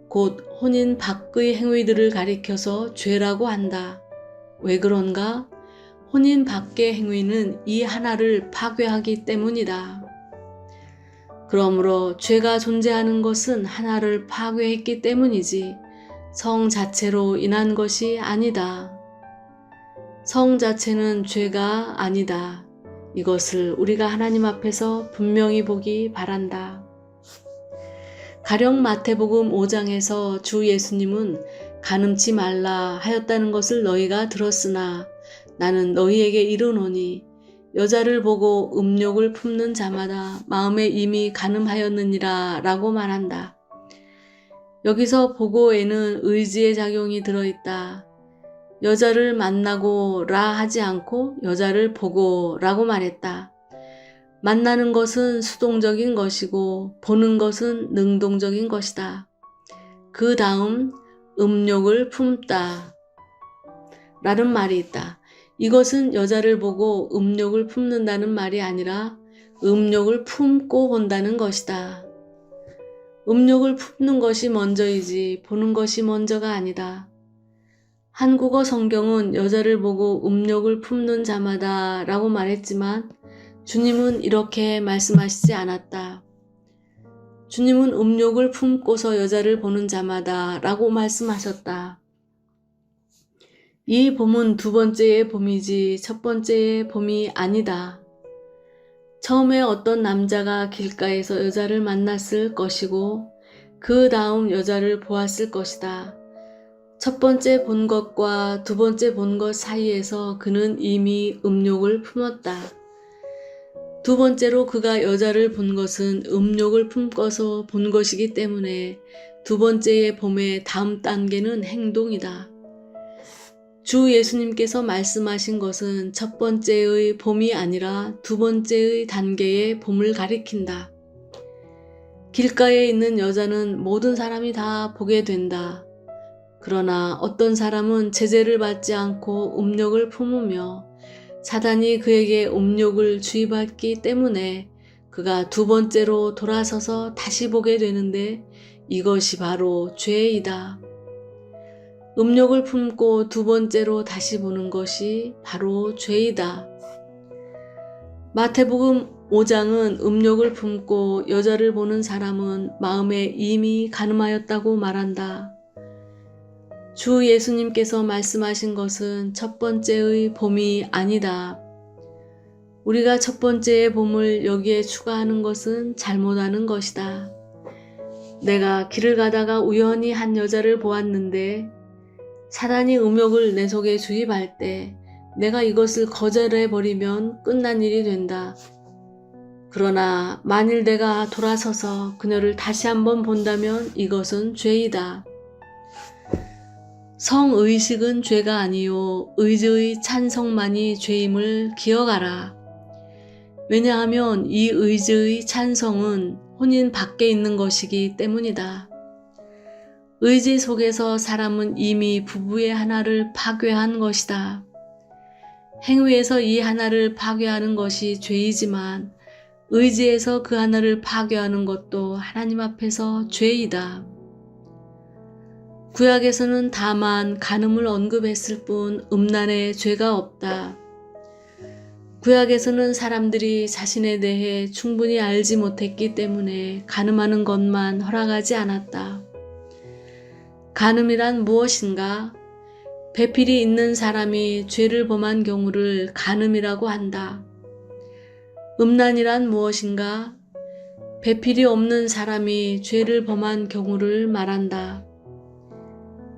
곧 혼인 밖의 행위들을 가리켜서 죄라고 한다. 왜 그런가? 혼인 밖의 행위는 이 하나를 파괴하기 때문이다. 그러므로 죄가 존재하는 것은 하나를 파괴했기 때문이지 성 자체로 인한 것이 아니다. 성 자체는 죄가 아니다. 이것을 우리가 하나님 앞에서 분명히 보기 바란다. 가령 마태복음 5장에서 주 예수님은 간음치 말라 하였다는 것을 너희가 들었으나 나는 너희에게 이르노니 여자를 보고 음욕을 품는 자마다 마음에 이미 간음하였느니라 라고 말한다. 여기서 보고에는 의지의 작용이 들어있다. 여자를 만나고 라 하지 않고 여자를 보고 라고 말했다. 만나는 것은 수동적인 것이고 보는 것은 능동적인 것이다. 그 다음 음욕을 품다 라는 말이 있다. 이것은 여자를 보고 음욕을 품는다는 말이 아니라 음욕을 품고 본다는 것이다. 음욕을 품는 것이 먼저이지 보는 것이 먼저가 아니다. 한국어 성경은 여자를 보고 음욕을 품는 자마다 라고 말했지만 주님은 이렇게 말씀하시지 않았다. 주님은 음욕을 품고서 여자를 보는 자마다 라고 말씀하셨다. 이 봄은 두 번째의 봄이지 첫 번째의 봄이 아니다. 처음에 어떤 남자가 길가에서 여자를 만났을 것이고 그 다음 여자를 보았을 것이다. 첫 번째 본 것과 두 번째 본 것 사이에서 그는 이미 음욕을 품었다. 두 번째로 그가 여자를 본 것은 음욕을 품고서 본 것이기 때문에 두 번째의 봄의 다음 단계는 행동이다. 주 예수님께서 말씀하신 것은 첫 번째의 봄이 아니라 두 번째의 단계의 봄을 가리킨다. 길가에 있는 여자는 모든 사람이 다 보게 된다. 그러나 어떤 사람은 제재를 받지 않고 음욕을 품으며 사단이 그에게 음욕을 주입했기 때문에 그가 두 번째로 돌아서서 다시 보게 되는데 이것이 바로 죄이다. 음욕을 품고 두 번째로 다시 보는 것이 바로 죄이다. 마태복음 5장은 음욕을 품고 여자를 보는 사람은 마음에 이미 간음하였다고 말한다. 주 예수님께서 말씀하신 것은 첫 번째의 봄이 아니다. 우리가 첫 번째의 봄을 여기에 추가하는 것은 잘못하는 것이다. 내가 길을 가다가 우연히 한 여자를 보았는데 사단이 음욕을 내 속에 주입할 때 내가 이것을 거절해버리면 끝난 일이 된다. 그러나 만일 내가 돌아서서 그녀를 다시 한번 본다면 이것은 죄이다. 성의식은 죄가 아니요 의지의 찬성만이 죄임을 기억하라. 왜냐하면 이 의지의 찬성은 혼인 밖에 있는 것이기 때문이다. 의지 속에서 사람은 이미 부부의 하나를 파괴한 것이다. 행위에서 이 하나를 파괴하는 것이 죄이지만 의지에서 그 하나를 파괴하는 것도 하나님 앞에서 죄이다. 구약에서는 다만 간음을 언급했을 뿐 음란에 죄가 없다. 구약에서는 사람들이 자신에 대해 충분히 알지 못했기 때문에 간음하는 것만 허락하지 않았다. 간음이란 무엇인가? 배필이 있는 사람이 죄를 범한 경우를 간음이라고 한다. 음란이란 무엇인가? 배필이 없는 사람이 죄를 범한 경우를 말한다.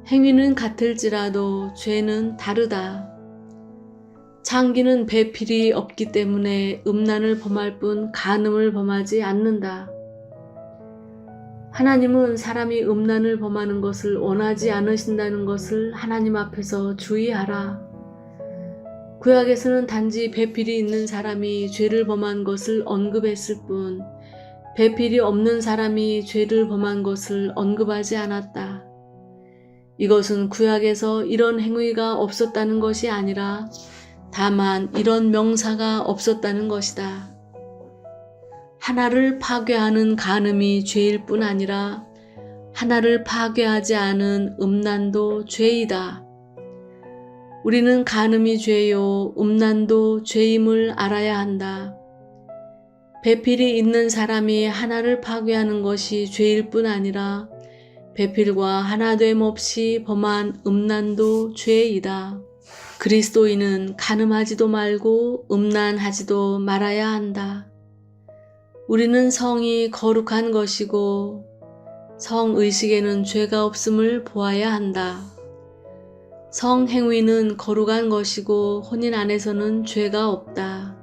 행위는 같을지라도 죄는 다르다. 창기는 배필이 없기 때문에 음란을 범할 뿐 간음을 범하지 않는다. 하나님은 사람이 음란을 범하는 것을 원하지 않으신다는 것을 하나님 앞에서 주의하라. 구약에서는 단지 배필이 있는 사람이 죄를 범한 것을 언급했을 뿐 배필이 없는 사람이 죄를 범한 것을 언급하지 않았다. 이것은 구약에서 이런 행위가 없었다는 것이 아니라 다만 이런 명사가 없었다는 것이다. 하나를 파괴하는 간음이 죄일 뿐 아니라 하나를 파괴하지 않은 음란도 죄이다. 우리는 간음이 죄요, 음란도 죄임을 알아야 한다. 배필이 있는 사람이 하나를 파괴하는 것이 죄일 뿐 아니라 배필과 하나됨 없이 범한 음란도 죄이다. 그리스도인은 간음하지도 말고 음란하지도 말아야 한다. 우리는 성이 거룩한 것이고 성의식에는 죄가 없음을 보아야 한다. 성행위는 거룩한 것이고 혼인 안에서는 죄가 없다.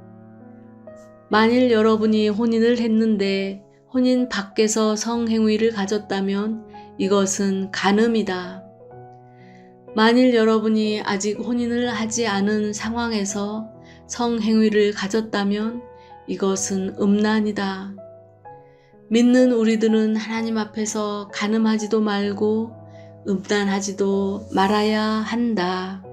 만일 여러분이 혼인을 했는데 혼인 밖에서 성행위를 가졌다면 이것은 간음이다. 만일 여러분이 아직 혼인을 하지 않은 상황에서 성행위를 가졌다면 이것은 음란이다. 믿는 우리들은 하나님 앞에서 간음하지도 말고 음란하지도 말아야 한다.